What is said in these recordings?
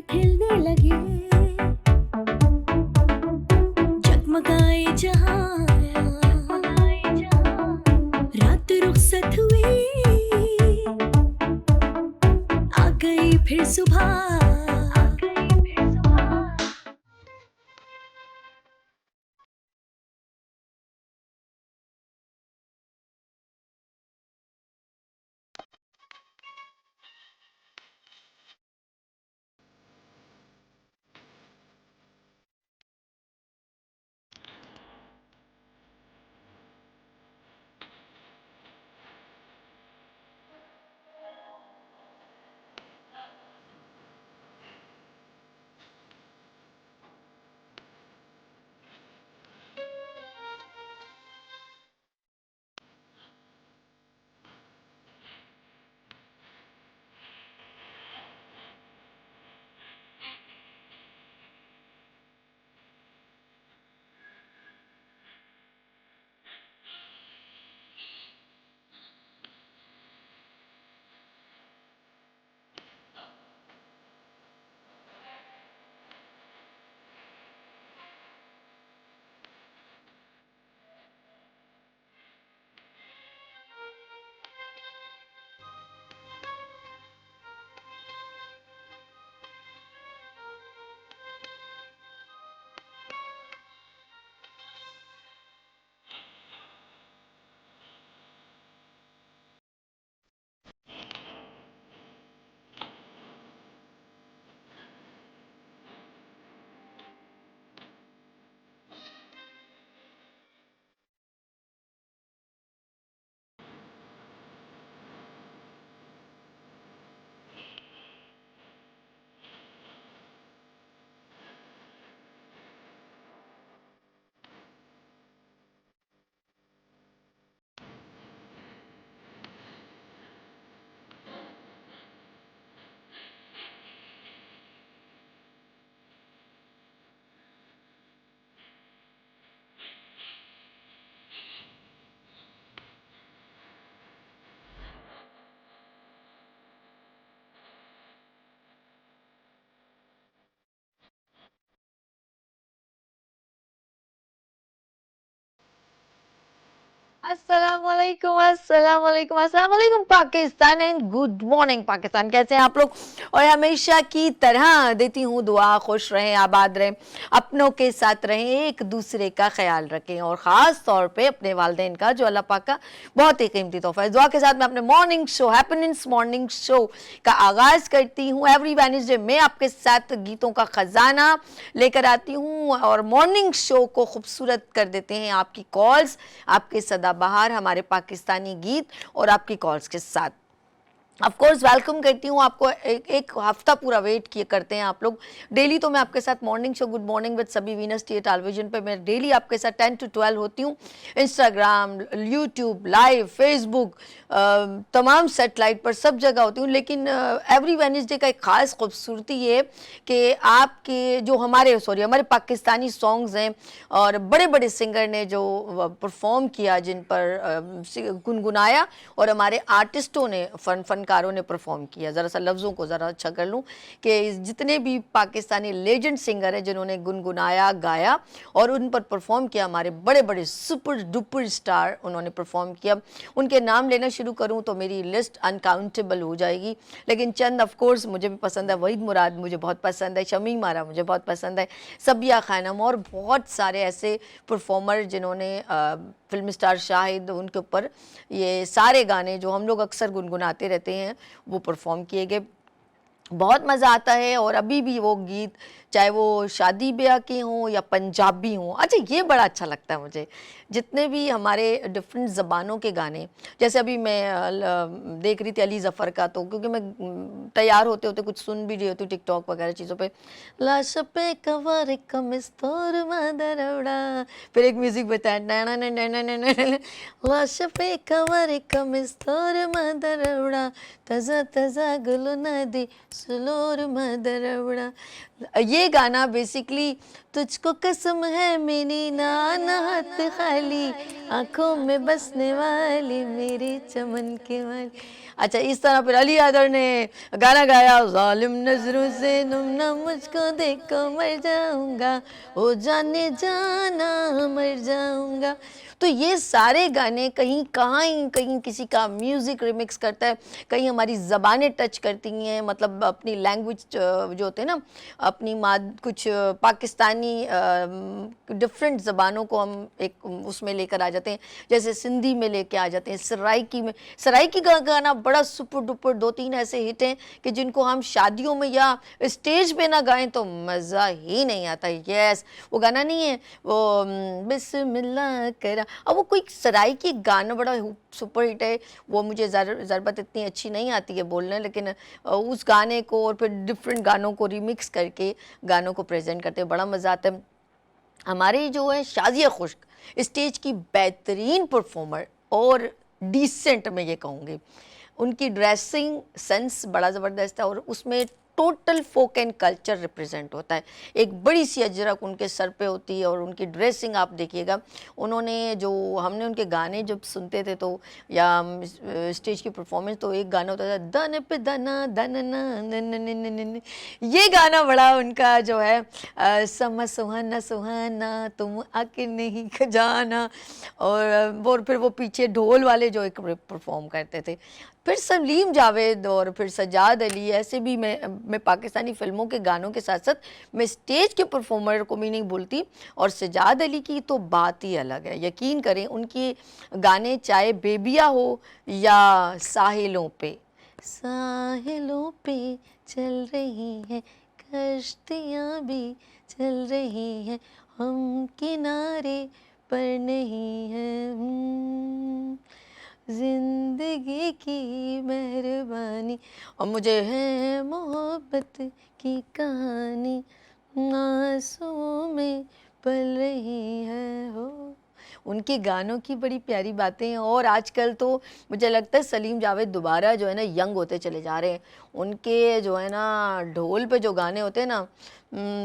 खिलने लगे, जगमगाए जहां, रात रुखसत हुई, आ गई फिर सुबह। अस्सलामुअलैकुम अस्सलामुअलैकुम अस्सलामुअलैकुम Pakistan and good morning Pakistan. कैसे हैं आप लोग? और हमेशा की तरह देती हूँ दुआ, खुश रहें, आबाद रहें, अपनों के साथ रहें, एक दूसरे का ख्याल रखें और ख़ास तौर पे अपने वालिदैन का, जो अल्लाह पाक का बहुत ही कीमती तोहफा है। दुआ के साथ मैं अपने morning show happiness morning show का आगाज़ करती हूँ। एवरी वेडनेसडे मैं आपके साथ गीतों का ख़जाना लेकर आती हूँ और मॉर्निंग शो को खूबसूरत कर देते हैं आपकी कॉल्स, आपके सदाबहार हमारे पाकिस्तानी गीत और आपकी कॉल्स के साथ। ऑफ कोर्स वेलकम करती हूँ आपको। एक हफ्ता पूरा वेट किए करते हैं आप लोग। डेली तो मैं आपके साथ morning show good morning with सभी वीनस टी टेलीविजन पे मैं डेली आपके साथ 10 to 12 होती हूँ। इंस्टाग्राम, यूट्यूब लाइव, फेसबुक, तमाम सेटेलाइट पर सब जगह होती हूँ। लेकिन एवरी वेडनेसडे का एक ख़ास खूबसूरती ये है कि आपके जो हमारे पाकिस्तानी सॉन्ग्स हैं और बड़े बड़े सिंगर ने जो परफॉर्म किया, जिन पर गुनगुनाया और हमारे आर्टिस्टों ने फनकारों ने परफॉर्म किया। ज़रा सा लफ्ज़ों को ज़रा अच्छा कर लूँ कि जितने भी पाकिस्तानी लेजेंड सिंगर हैं जिन्होंने गुनगुनाया, गाया और उन पर परफॉर्म किया, हमारे बड़े बड़े सुपर डुपर स्टार उन्होंने परफॉर्म किया। उनके नाम लेना शुरू करूँ तो मेरी लिस्ट अनकाउंटेबल हो जाएगी, लेकिन चंद ऑफ कोर्स मुझे भी पसंद है। वहीद मुराद मुझे बहुत पसंद है, शमीम आरा मुझे बहुत पसंद है, सबिया खानम और बहुत सारे ऐसे परफॉर्मर जिन्होंने फिल्म स्टार शाहिद, उनके ऊपर ये सारे गाने जो हम लोग अक्सर गुनगुनाते रहते हैं वो परफॉर्म किए गए। बहुत मज़ा आता है और अभी भी वो गीत, चाहे वो शादी ब्याह के हों या पंजाबी हों, अच्छा ये बड़ा अच्छा लगता है मुझे। जितने भी हमारे डिफरेंट ज़बानों के गाने, जैसे अभी मैं देख रही थी अली ज़फ़र का, तो क्योंकि मैं तैयार होते होते कुछ सुन भी रही होती हूँ टिकटॉक वगैरह चीज़ों पे, लाश पे कवर कमिस्तोर मदरौड़ा, फिर एक म्यूज़िक बताया नैना नैना नैना, लाश पे कवर कमिस्तोर मदरौड़ा, तज़ा तज़ा गुल नदी सुलोर मदरवड़ा। ये गाना बेसिकली तुझको कसम है मेरी नाना हाथ खाली, आंखों में बसने वाली मेरे चमन के वाली। अच्छा, इस तरह फिर अली आदर ने गाना गाया, जालिम नजरों से तुम ना मुझको देखो मर जाऊंगा, ओ जाने जाना मर जाऊंगा। तो ये सारे गाने कहीं कहाँ ही कहीं किसी का म्यूज़िक रिमिक्स करता है, कहीं हमारी ज़बानें टच करती हैं, मतलब अपनी लैंग्वेज जो होते हैं ना, अपनी कुछ पाकिस्तानी डिफरेंट ज़बानों को हम एक उसमें लेकर आ जाते हैं, जैसे सिंधी में लेके आ जाते हैं, सराइकी में। सराइकी का गाना बड़ा सुपर डुपर, 2-3 ऐसे हिट हैं कि जिनको हम शादियों में या स्टेज पे ना गाएं तो मज़ा ही नहीं आता। यस, वो गाना नहीं है वो बिस्मिल्लाह करा, अब वो कोई सराइकी गाना बड़ा सुपर हिट है, वो मुझे ज़रबत इतनी अच्छी नहीं आती है बोलने, लेकिन उस गाने को और फिर डिफरेंट गानों को रिमिक्स करके गानों को प्रेजेंट करते हैं, बड़ा मज़ा आता है। हमारे जो है शाज़िया खुश्क स्टेज की बेहतरीन परफॉर्मर और डिसेंट मैं ये कहूँगी, उनकी ड्रेसिंग सेंस बड़ा ज़बरदस्त है और उसमें total folk and culture represent होता है। एक बड़ी सी अजरक उनके सर पे होती है और उनकी ड्रेसिंग आप देखिएगा। उन्होंने जो हमने उनके गाने जब सुनते थे तो या स्टेज की परफॉर्मेंस, तो एक गाना होता था दन पे दना दनना नन, ये गाना बड़ा उनका जो है समा सुहाना सुहाना तुम आके नहीं खजाना, और फिर वो पीछे ढोल वाले जो एक परफॉर्म करते थे। फिर सलीम जावेद और फिर सजाद अली, ऐसे भी मैं पाकिस्तानी फ़िल्मों के गानों के साथ साथ मैं स्टेज के परफॉर्मर को भी नहीं भूलती, और सजाद अली की तो बात ही अलग है। यकीन करें उनके गाने चाहे बेबिया हो या साहिलों पे चल रही हैं कश्तियाँ भी चल रही हैं, हम किनारे पर नहीं हैं, जिंदगी की मेहरबानी, और मुझे है मोहब्बत की कहानी, आंसुओं में पल रही है हो। उनके गानों की बड़ी प्यारी बातें हैं, और आजकल तो मुझे लगता है सलीम जावेद दोबारा जो है ना यंग होते चले जा रहे हैं। उनके जो है ना ढोल पे जो गाने होते हैं ना,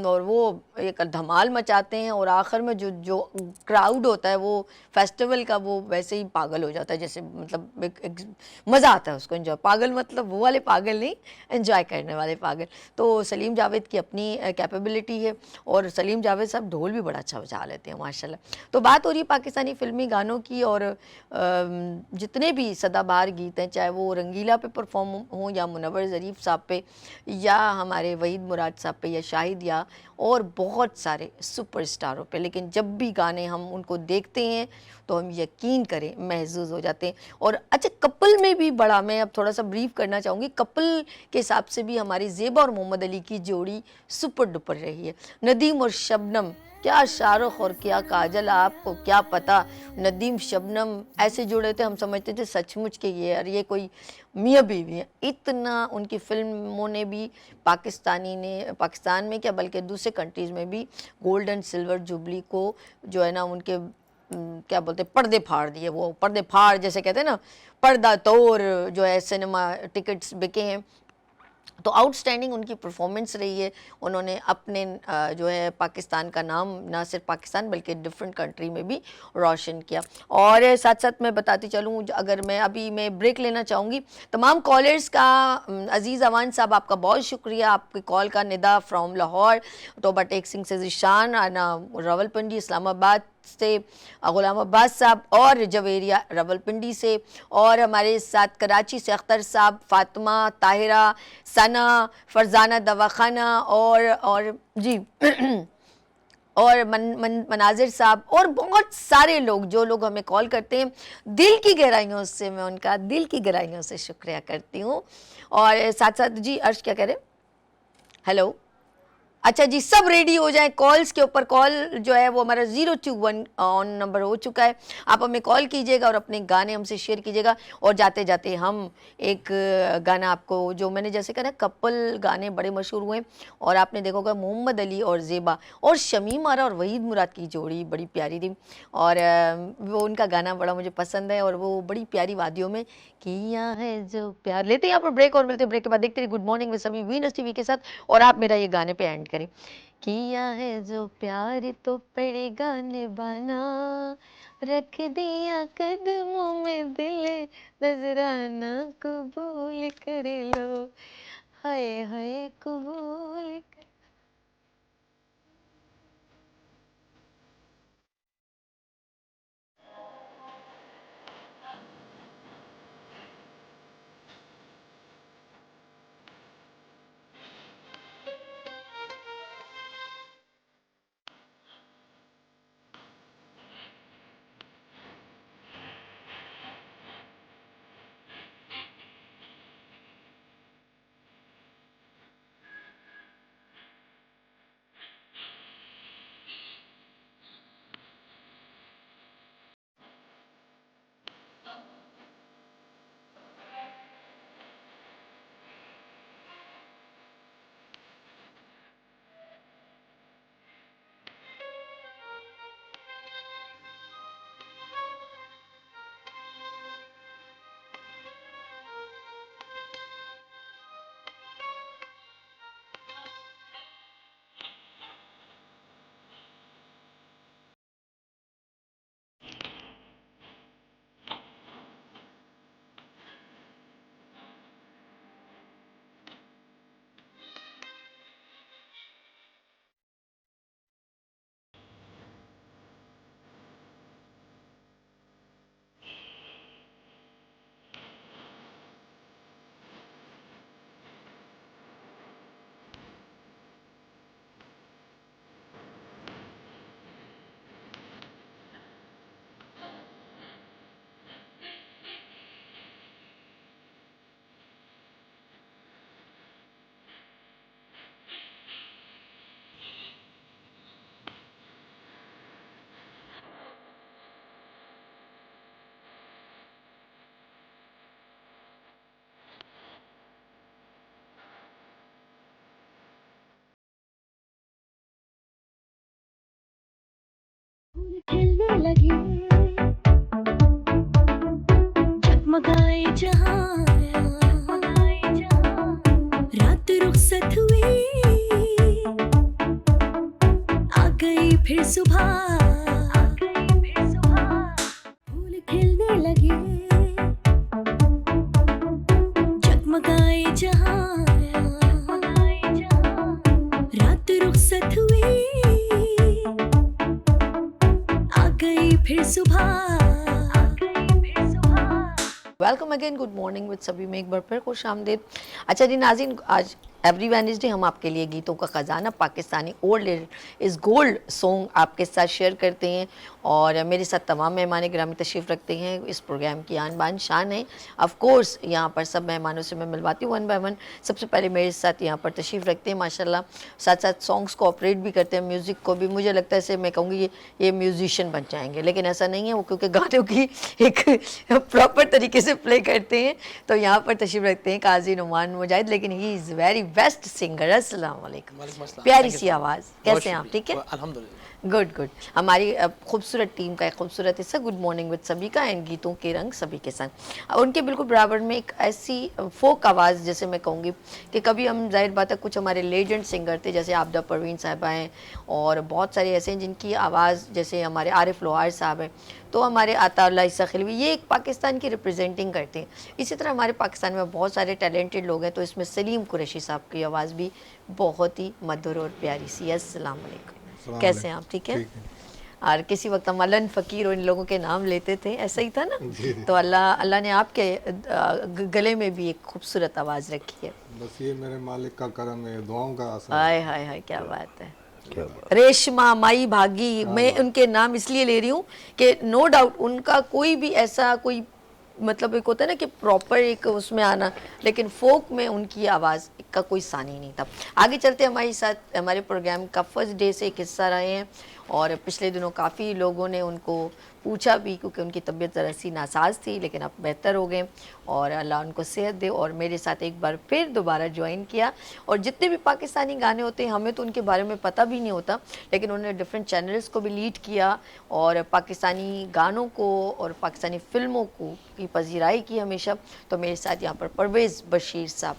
और वो एक धमाल मचाते हैं, और आखिर में जो जो क्राउड होता है वो फेस्टिवल का वो वैसे ही पागल हो जाता है, जैसे मतलब एक मज़ा आता है उसको एंजॉय, पागल मतलब वो वाले पागल नहीं, एंजॉय करने वाले पागल। तो सलीम जावेद की अपनी कैपेबिलिटी है, और सलीम जावेद साहब ढोल भी बड़ा अच्छा बजा लेते हैं माशाल्लाह। तो बात हो रही है पाकिस्तानी फ़िल्मी गानों की, और जितने भी सदाबहार गीत हैं, चाहे वो रंगीला पे परफॉर्म हों या मुनव्वर ज़रीफ़ साहब पे या हमारे वहीद मुराद साहब पे या शाहिद या और बहुत सारे सुपरस्टारों पे, लेकिन जब भी गाने हम उनको देखते हैं तो हम यकीन करें महसूस हो जाते हैं। और अच्छा, कपल में भी बड़ा, मैं अब थोड़ा सा ब्रीफ करना चाहूँगी, कपल के हिसाब से भी हमारी ज़ेबा और मोहम्मद अली की जोड़ी सुपर डुपर रही है। नदीम और शबनम, क्या शाहरुख और क्या काजल, आपको क्या पता, नदीम शबनम ऐसे जुड़े थे, हम समझते थे सचमुच के ये कोई मियाँ बीवी है। इतना उनकी फिल्मों ने भी पाकिस्तान में क्या बल्कि दूसरे कंट्रीज़ में भी गोल्ड एंड सिल्वर जुबली को जो है ना उनके क्या बोलते हैं पर्दे फाड़ दिए, वो पर्दे फाड़ जैसे कहते हैं ना, पर्दा तोड़ जो है सिनेमा टिकट्स बिके हैं। तो आउटस्टैंडिंग उनकी परफॉर्मेंस रही है। उन्होंने अपने जो है पाकिस्तान का नाम ना सिर्फ पाकिस्तान बल्कि डिफरेंट कंट्री में भी रोशन किया। और साथ साथ मैं बताती चलूँ, अगर मैं ब्रेक लेना चाहूँगी तमाम कॉलर्स का। अजीज़ अवान साहब, आपका बहुत शुक्रिया, आपके कॉल का। निदा फ्रॉम लाहौर, तोबा टेक सिंह से ज़िशान, रावलपिंडी इस्लामाबाद से गुलाम अब्बास साहब, और जवेरिया रावलपिंडी से, और हमारे साथ कराची से अख्तर साहब, फातिमा, ताहिरा, सना, फरजाना दवाखाना और जी और मनाजिर साहब, और बहुत सारे लोग जो लोग हमें कॉल करते हैं, दिल की गहराइयों से मैं उनका दिल की गहराइयों से शुक्रिया करती हूँ। और साथ साथ जी अर्श क्या कह रहे हैं, हेलो अच्छा जी, सब रेडी हो जाएं कॉल्स के ऊपर। कॉल जो है वो हमारा 021 ऑन नंबर हो चुका है। आप हमें कॉल कीजिएगा और अपने गाने हमसे शेयर कीजिएगा। और जाते जाते हम एक गाना आपको, जो मैंने जैसे कहा ना, कपल गाने बड़े मशहूर हुए और आपने देखा होगा मोहम्मद अली और ज़ेबा और शमीम आरा और वहीद मुराद की जोड़ी बड़ी प्यारी थी। और वो उनका गाना बड़ा मुझे पसंद है और वो बड़ी प्यारी वादियों में किया है जो प्यार। लेते हैं यहाँ पर ब्रेक और मिलते हैं ब्रेक के बाद। देखते रहिए गुड मॉर्निंग में सभी वीनस टीवी के साथ। और आप मेरा ये गाने पे एंड करें। किया है जो प्यार तो पड़ेगा निभाना, रख दिया कदमों में दिल, नजराना कबूल कर लो, हाय हाय कबूल कर। फूल खिलने लगे, जगमगाए जहां, रात रुखसत हुई, आ गई फिर सुबह, फूल खिलने लगे, जगमगाए जहां, रात रुखसत हुई, आ गई फिर सुबह। Welcome again, good morning with सभी में एक बार फिर खुश आमदीद। अच्छा जी नाज़रीन, आज एवरी वेडनेसडे हम आपके लिए गीतों का ख़जाना Pakistani old is gold song आपके साथ शेयर करते हैं। और मेरे साथ तमाम मेहमान गिरामी तशरीफ़ रखते हैं। इस प्रोग्राम की आन बान शान है। ऑफ़ कोर्स यहाँ पर सब मेहमानों से मैं मिलवाती हूँ वन बाय वन। सबसे पहले मेरे साथ यहाँ पर तशरीफ़ रखते हैं माशाल्लाह, साथ साथ सॉन्ग्स को ऑपरेट भी करते हैं, म्यूज़िक को भी। मुझे लगता है ऐसे मैं कहूँगी ये म्यूजिशियन बन जाएंगे, लेकिन ऐसा नहीं है वो, क्योंकि गानों की एक प्रॉपर तरीके से प्ले करते हैं। तो यहाँ पर तशरीफ़ रखते हैं काजी नुमान मुजाहिद, लेकिन he is very best singer. अस्सलाम वालेकुम। प्यारी सी आवाज़, कैसे हैं आप? ठीक है, अल्हम्दुलिल्लाह। Good good. हमारी खूबसूरत टीम का एक खूबसूरत हिस्सा गुड मॉर्निंग विद सभी का एंड गीतों के रंग सभी के संग। उनके बिल्कुल बराबर में एक ऐसी फोक आवाज़, जैसे मैं कहूँगी कि कभी हम, जाहिर बात है, कुछ हमारे लेजेंड सिंगर थे जैसे आबदा परवीन साहिबा हैं और बहुत सारे ऐसे हैं जिनकी आवाज़, जैसे हमारे आरिफ लोहार साहब हैं, तो हमारे अताउल्लाह ईसा खिलवी, ये एक पाकिस्तान की रिप्रेजेंटिंग करते हैं। इसी तरह हमारे पाकिस्तान में बहुत सारे टैलेंटेड लोग हैं, तो इसमें सलीम कुरैशी साहब की आवाज़ भी बहुत ही मधुर और प्यारी सी है। अस्सलाम वालेकुम, कैसे हैं आप? ठीक है। और किसी वक्त हम अलन फ़कीर और इन लोगों के नाम लेते थे, ऐसा ही था ना? तो अल्लाह ने आपके गले में भी एक खूबसूरत आवाज़ रखी है। बस ये मेरे मालिक का करम है, दुआओं का असर। हाय हाय हाय, क्या बात है। रेशमा माई भागी, मैं उनके नाम इसलिए ले रही हूँ कि नो डाउट उनका कोई भी ऐसा कोई मतलब एक होता है ना कि प्रॉपर एक उसमें आना, लेकिन फोक में उनकी आवाज़ का कोई सानी नहीं था। आगे चलते हमारे साथ हमारे प्रोग्राम का फर्स्ट डे से एक हिस्सा रहे हैं, और पिछले दिनों काफ़ी लोगों ने उनको पूछा भी, क्योंकि उनकी तबीयत ज़रा सी नासाज थी, लेकिन अब बेहतर हो गए और अल्लाह उनको सेहत दे, और मेरे साथ एक बार फिर दोबारा ज्वाइन किया। और जितने भी पाकिस्तानी गाने होते हैं हमें तो उनके बारे में पता भी नहीं होता, लेकिन उन्होंने डिफरेंट चैनल्स को भी लीड किया और पाकिस्तानी गानों को और पाकिस्तानी फ़िल्मों को की पजीराई की हमेशा। तो मेरे साथ यहाँ पर परवेज़ बशीर साहब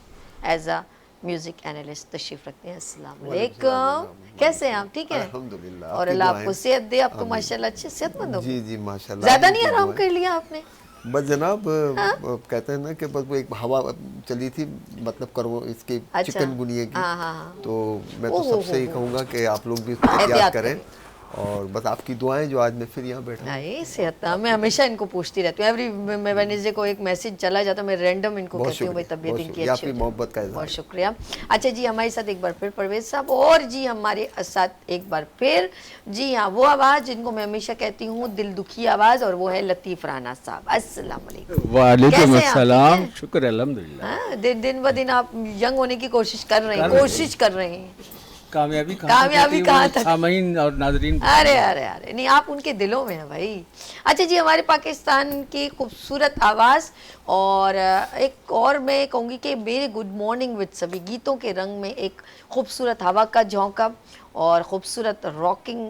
एज आ म्यूज़िक एनालिस्ट तशरीफ़ रखते हैं। अस्सलाम वालेकुम, कैसे हैं आप? ठीक है, अल्हम्दुलिल्लाह, और आपकी अल्लाह दुआएं। आपको सेहत दे, आपको आमीन। माशाल्लाह अच्छे सेहतमंद हो। जी जी माशाल्लाह, ज़्यादा नहीं आपकी आराम दुआएं। कर लिया आपने? बस जनाब, कहते हैं ना कि बस वो एक हवा चली थी, मतलब करो इसके अच्छा, चिकनगुनिया की। हाँ हाँ हाँ, तो मैं ओ तो सबसे ही हो, कहूँगा कि आप लोग भी उसको एहतियात एहतियात करें, करिए। और बस आपकी दुआएं जो आज मैं फिर यहाँ बैठा हूँ। नहीं सेहत, मैं हमेशा इनको पूछती रहती हूँ, एवरी वेडनेसडे को एक मैसेज चला जाता है, मैं रैंडम इनको बहुत कहती हूँ भाई शुक्रिया, तबीयत बहुत इनकी शुक्रिया, अच्छी आपकी हो मोहब्बत का जाए। इजहार बहुत है। शुक्रिया। अच्छा जी, हमारे साथ एक बार फिर परवेज साहब, और जी हमारे साथ एक बार फिर, जी हाँ, वो आवाज़ जिनको मैं हमेशा कहती हूँ दिल दुखी आवाज़, और वो है लतीफ़ राना साहब। अस्सलाम वालेकुम, वालेकुम कैसे हैं आप? ठीक अस्सलाम, है, शुक्र अल्हम्दुलिल्लाह। हाँ, दिन दिन ब दिन आप यंग होने की कोशिश कर रहे हैं, कर रहे हैं। कोशिश कर रहे हैं। कामयाबी कहाँ तक कामयाबी होती है कहाँ वो तक? सामईन और नाजरीन अरे बताएंगे। अरे अरे नहीं, आप उनके दिलों में हैं भाई। अच्छा जी, हमारे पाकिस्तान की खूबसूरत आवाज़, और एक और मैं कहूँगी कि मेरे गुड मॉर्निंग विद सभी गीतों के रंग में एक खूबसूरत हवा का झोंका और ख़ूबसूरत रॉकिंग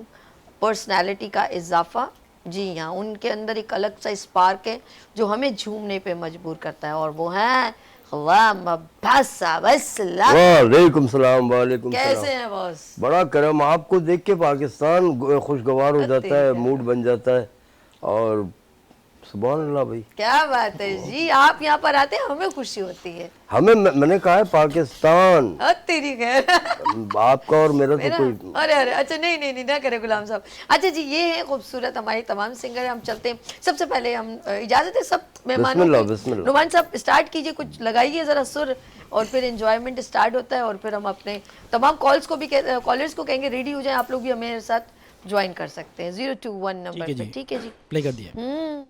पर्सनालिटी का इजाफा। जी हाँ, उनके अंदर एक अलग सा स्पार्क है जो हमें झूमने पे मजबूर करता है, और वो है ख्वाम अब्बास साहब। अस्सलाम, वालेकुम सलाम, वालेकुम सलाम। कैसे हैं बॉस? बड़ा करम, आपको देख के पाकिस्तान खुशगवार हो जाता है, तेरी मूड बन जाता है। और सुभान अल्लाह भाई, क्या बात है जी, आप यहाँ पर आते हैं हमें खुशी होती है। मैंने कहा है पाकिस्तान, तेरी खैर आपका और मेरा तो मेरा, कोई। अरे अरे, अच्छा नहीं नहीं नहीं, ना करे गुलाम साहब। अच्छा जी, ये है खूबसूरत हमारे तमाम सिंगर। हम चलते हैं, सबसे पहले हम इजाज़त है सब मेहमानों बिस्मिल्लाह की। बिस्मिल्लाह। नुमान साहब स्टार्ट कीजिए, कुछ लगाइए ज़रा सुर, और फिर एंजॉयमेंट स्टार्ट होता है, और फिर हम अपने तमाम कॉल्स को भी कॉलर्स को कहेंगे रेडी हो जाए, आप लोग भी हमारे साथ ज्वाइन कर सकते हैं 021 ठीक नंबर है पे। जी, ठीक है जी। प्ले कर दिया।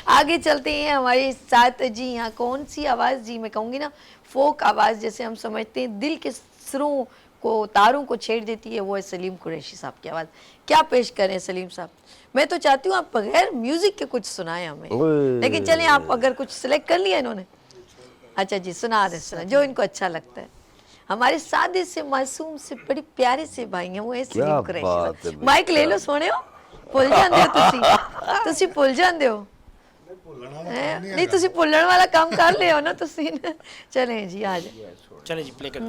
आगे चलते हैं हमारे साथ जी। यहाँ कौन सी आवाज़ जी, मैं कहूँगी ना फोक आवाज़ जैसे हम समझते हैं, दिल के सुरों को, तारों को छेड़ देती है, वो है सलीम कुरैशी साहब की आवाज़। क्या पेश करें सलीम साहब? मैं तो चाहती हूँ आप बगैर म्यूजिक के कुछ सुनाएं हमें, लेकिन चलें आप अगर कुछ सिलेक्ट कर लिया इन्होंने। अच्छा जी, सुना दे जो इनको अच्छा लगता है। हमारे सादे से मासूम से बड़े प्यारे से भाई हैं वो है सलीम क्या कुरैशी बात है साहब। माइक ले लो सोने हो, भुल जाते हो तुसी भुल जाते हो। नहीं तुसी भुलण वाला काम कर ले हो ना तुसी। चलें जी आ जाए। चले जी प्ले कर दो।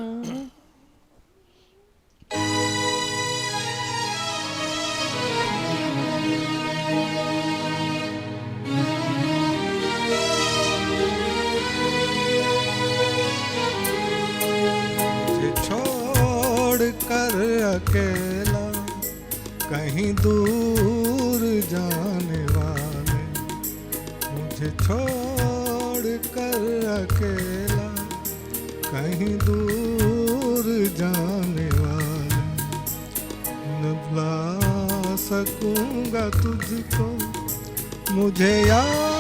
मुझे छोड़ कर अकेला कहीं दूर जाने वाले, मुझे छोड़ कर अकेला कहीं दूर जाने वाले, न भुला सकूंगा तुझको मुझे याद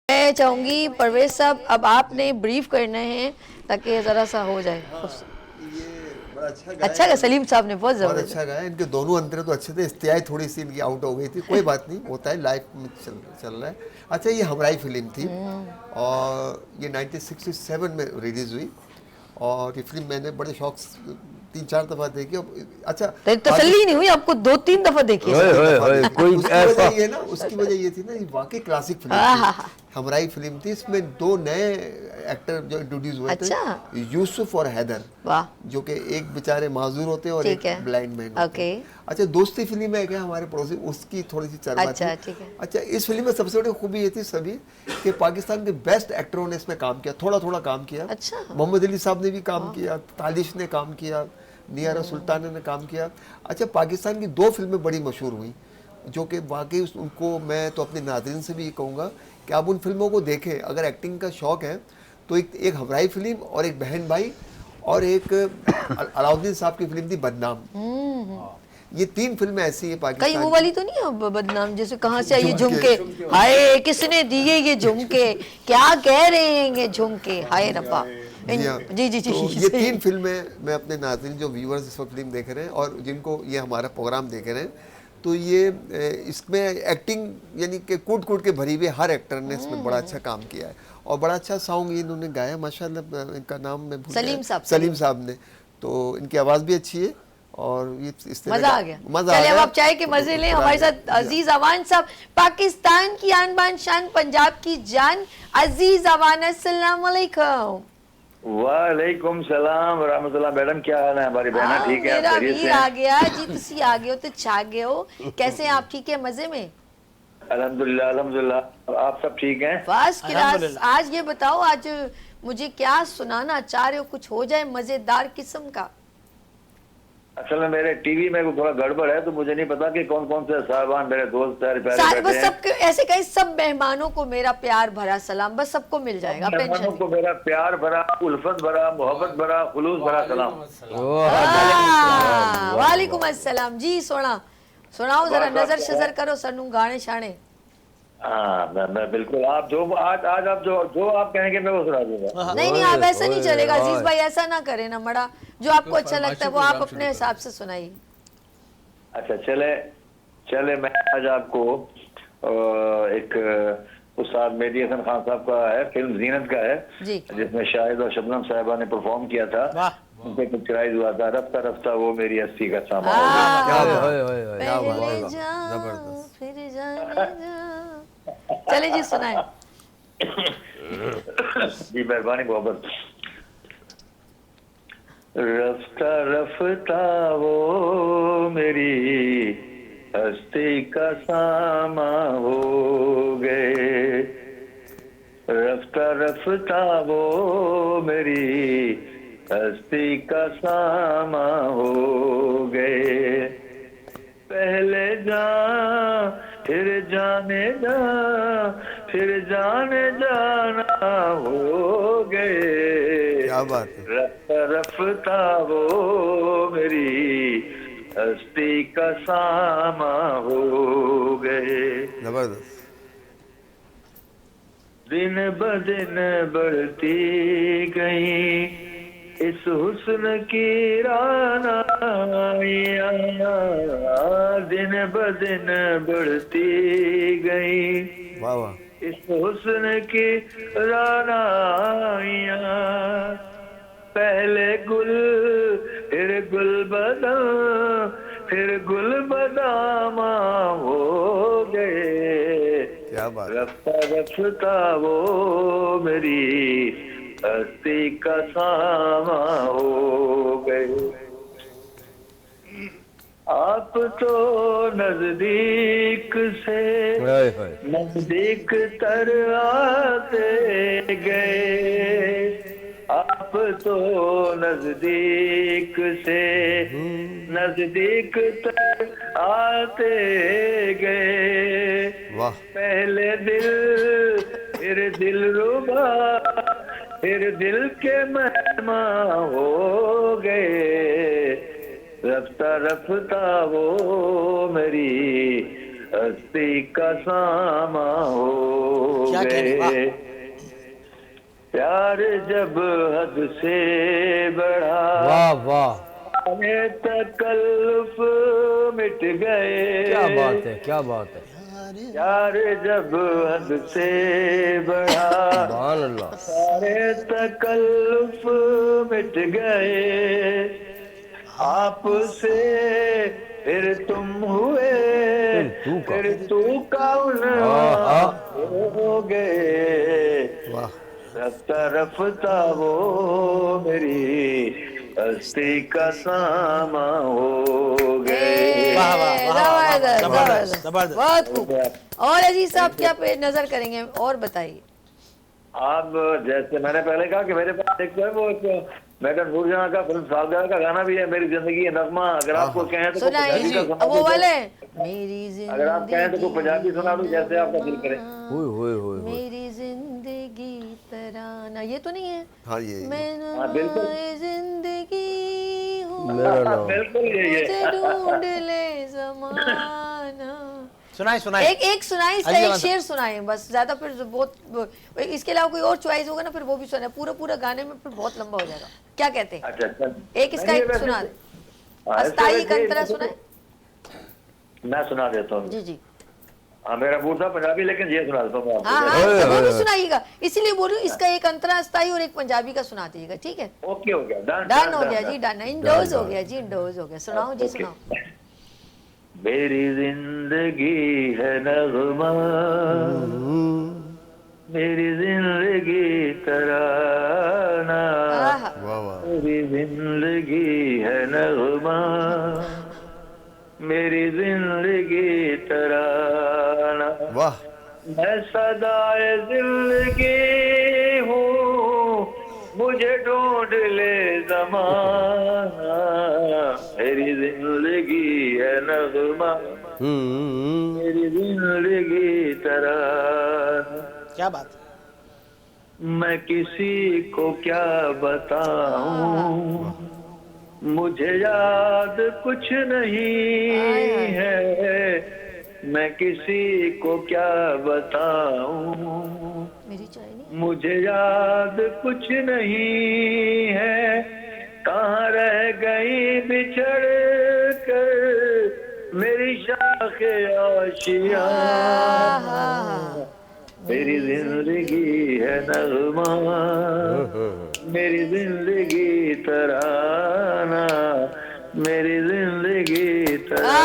मैं चाहूंगी परवेज साहब अब आपने ब्रीफ करना है ताकि जरा सा हो जाए। बड़ा अच्छा अच्छा गा सलीम साहब ने बहुत बहुत जबरदस्त। अच्छा गाया। इनके दोनों अंतरे तो अच्छे थे, इस्तियाई थोड़ी सी इनकी आउट हो गई थी, कोई बात नहीं, होता है, लाइफ में चल रहा है। अच्छा, ये हमारी फिल्म थी और ये 1967 में रिलीज हुई और ये फिल्म मैंने बड़े शौक से 3-4 दफा देखी। अच्छा, तो तसल्ली नहीं हुई आपको 2-3 दफा देखी है? कोई उसकी ऐसा वजह ये ना, उसकी वजह ये थी ना, ये वाकई क्लासिक फिल्म थी, हमारी फिल्म थी। इसमें 2 नए एक्टर जो इंट्रोड्यूस हुए थे, यूसुफ और हैदर, वाह, जो कि एक बेचारे माजूर होते हैं और एक ब्लाइंड मैन होते ओके। हैं। अच्छा, दोस्ती फिल्म है क्या हमारे पड़ोसी, उसकी थोड़ी सी चर्चा अच्छा, थी। ठीक है। अच्छा, इस फिल्म में सबसे बड़ी खूबी ये थी सभी कि पाकिस्तान के बेस्ट एक्टरों ने इसमें काम किया, थोड़ा थोड़ा काम किया। अच्छा, मोहम्मद अली साहब ने भी काम किया, तालिश ने काम किया, नियारा सुल्तान ने काम किया। अच्छा, पाकिस्तान की 2 फिल्में बड़ी मशहूर हुई जो कि वाकई उनको, मैं तो अपने नाज़रीन से भी ये कहूँगा कि आप उन फिल्मों को देखें, अगर एक्टिंग का शौक़ है तो एक हमारी फिल्म और एक बहन भाई और एक अलाउद्दीन साहब की फिल्म थी बदनाम। ये 3 फिल्में ऐसी हैं कहीं पाकिस्तान वो की। वाली तो नहीं है बदनाम, जैसे कहाँ से आई ये झुमके, हाय किसने दिए ये झुमके, क्या कह रहे हैं ये झुमके, हाय रब्बा। जी हाँ। जी जी जी तो जी, ये सही। 3 फिल्में मैं अपने नाज़रीन जो व्यूअर्स इस वक्त फिल्म देख रहे हैं और जिनको ये हमारा प्रोग्राम देख रहे हैं, तो ये इसमें एक्टिंग यानी कि कूट कूट के भरी हुई, हर एक्टर ने इसमें बड़ा अच्छा काम किया है और बड़ा अच्छा सॉन्ग ये इन्होंने गाया माशाल्लाह। इनका नाम मैं भूल सलीम गया। साहब। सलीम साहब ने, तो इनकी आवाज़ भी अच्छी है और ये इस तरह मजा का- आ गया। मजा आ चलिए अब गया। आप चाय के मजे लें। हमारे साथ अजीज अवान साहब, पाकिस्तान की आन बान शान, पंजाब की जान, अजीज अवान, अस्सलाम वालेकुम। वालेकुम सलाम रहमतुल्लाह। मैडम क्या हाल है हमारी बहना? ठीक है, मेरा आप खैरियत से वीर आ हैं? गया जी, तुसी आ गए हो तो छा गए हो। कैसे हैं आप? ठीक है, मजे में? अल्हम्दुलिल्लाह अल्हम्दुलिल्लाह। आप सब ठीक हैं? First class. आज ये बताओ, आज मुझे क्या सुनाना चाह रहे हो? कुछ हो जाए मजेदार किस्म का। असल में मेरे टीवी में थोड़ा गड़बड़ है, तो मुझे नहीं पता कि कौन कौन से साहबान मेरे दोस्त प्यारे प्यारे बस बैठे हैं। सबके ऐसे कहीं, सब मेहमानों को मेरा प्यार भरा सलाम, बस सबको मिल जाएगा, आप टेंशन मेहमानों नहीं। को मेरा प्यार भरा, उल्फत भरा, मोहब्बत भरा, खुलूस भरा सलाम। वालेकुम अस्सलाम जी। सुनाओ जरा, नजर शजर करो सनू, गाने शाने। हाँ मैं बिल्कुल, आप जो आज आप जो आप कहेंगे मैं वो सुना दूंगा। नहीं नहीं, आप ऐसा नहीं चलेगा अजीज भाई, ऐसा ना करें ना मड़ा। जो आपको अच्छा लगता है वो आप अपने हिसाब से सुनाइए। अच्छा चले मैं आज आपको एक उस्ताद मेहदी हसन खान साहब का है, फिल्म जीनत का है, जी। जिसमें शाहिद और शबनम साहिबा ने परफॉर्म किया था। उनसे पिक्चराइज हुआ था, रफ्ता रफ्ता वो मेरी हस्ती का सामान हो गया। क्या बात ओए, ओए, ओए। क्या बात पहले है, जाओ, जबरदस्त। फिर जाने जाओ। चले जी, सुनाए। जी मेहरबानी मोहब्बत। रफ्ता रफ्ता वो मेरी हस्ती का सामा हो गए, रफ्ता रफ्ता वो मेरी हस्ती का सामा हो गए। पहले जा फिर जाने जा, फिर जाने जाना हो गए। क्या बात है। रफ्ता रफ्ता वो मेरी हस्ती का सामा हो गए। जबरदस्त। दिन ब दिन बढ़ती गई इस हुस्न की रानाइयाँ, दिन ब दिन बढ़ती गई वाह वाह। इस हुस्न की रानाइयाँ। पहले गुल फिर गुल बदा, फिर गुल बदामा हो गए। क्या बात है। रफ्ता रफ्ता वो मेरी हस्ती का सामा हो गए। आप तो नजदीक से ओए, ओए। नजदीक तर आते गए, आप तो नजदीक से नजदीक तर आते गए। वाह। पहले दिल फिर दिल रुबा, फिर दिल के मेहमा हो गए। रफ्ता रफ्ता वो मेरी हस्ती का सामा हो गए। प्यार जब हद से बढ़ा, वाह वाह, तकल्लुफ मिट गए। क्या बात है, क्या बात है। प्यार जब हद से बढ़ा, सुभान अल्लाह। सारे तकल्लुफ मिट गए। आपसे फिर तुम हुए, फिर तू कौन हो गए। वाह। रफ्ता रफ्ता वो मेरी हस्ती का सामा हो गए। जबरदस्त, बहुत खूब। और अजीज साहब क्या पे नजर करेंगे और बताइए। आप जैसे मैंने पहले कहा कि मेरे पास एक तो है वो मैडम नूरजहां का फिल्म सालगिरह का गाना भी है, मेरी जिंदगी है नगमा। अगर आपको कहें तो सुनाइए पंजाबी का सुना वो दूं। वाले, मेरी जिंदगी, अगर आप कहें तो कोई पंजाबी सुना दूं, जैसे आपका दिल करे। ओए, ओए, ओए, ओए। मेरी जिंदगी तराना, ये तो नहीं है? हाँ ये मैं हाँ, बिल्कुल। जिंदगी हूँ मेरा नाम। बिल्कुल यही मुझे है। ढूंढ ले जमाना। सुनाए सुनाए। एक सुनाए, इसका अगली एक बार शेर सुनाए बस, ज्यादा फिर इसके अलावा कोई और चॉइस होगा ना फिर वो भी सुनाए, पूरा गाने में फिर बहुत लंबा हो जाएगा, क्या कहते हैं? अच्छा अच्छा। एक इसका नहीं, एक वैसे- सुना दे, हाँ, अस्थाई वैसे- कंतरा सुनाए। मैं सुना देता हूँ। जी जी, हाँ, मेरा मूड था पंजाबी, लेकिन ये सुना देता हूँ मैं आपको। हाँ हाँ, ओए, तो वो ओए, भी ओए। सुनाइएगा, इसीलिए बोल रही हूँ इसका एक अंतरा अस्थाई और एक पंजाबी का सुना दीजिएगा, ठीक है? ओके हो गया, डन हो गया जी, डन, इंडोर्स हो गया जी, इंडोर्स हो गया। सुनाओ जी, ओके। सुनाओ। मेरी जिंदगी है नगमा, मेरी जिंदगी तराना, आहा, वाह वाह। मेरी जिंदगी है नगमा, मेरी जिंदगी तराना। वाह। मैं सदाए जिंदगी हूँ, मुझे ढूंढ ले ज़माना, मेरी जिंदगी है नगमा, मेरी जिंदगी तराना। क्या बात। मैं किसी को क्या बताऊं, मुझे याद कुछ नहीं है, मैं किसी को क्या बताऊं, मेरी चाय नहीं। मुझे याद कुछ नहीं है, कहाँ रह गई बिछड़ कर मेरी शाखे आशियाँ, मेरी जिंदगी है नगमा, मेरी जिंदगी तराना, मेरी जिंदगी तराना।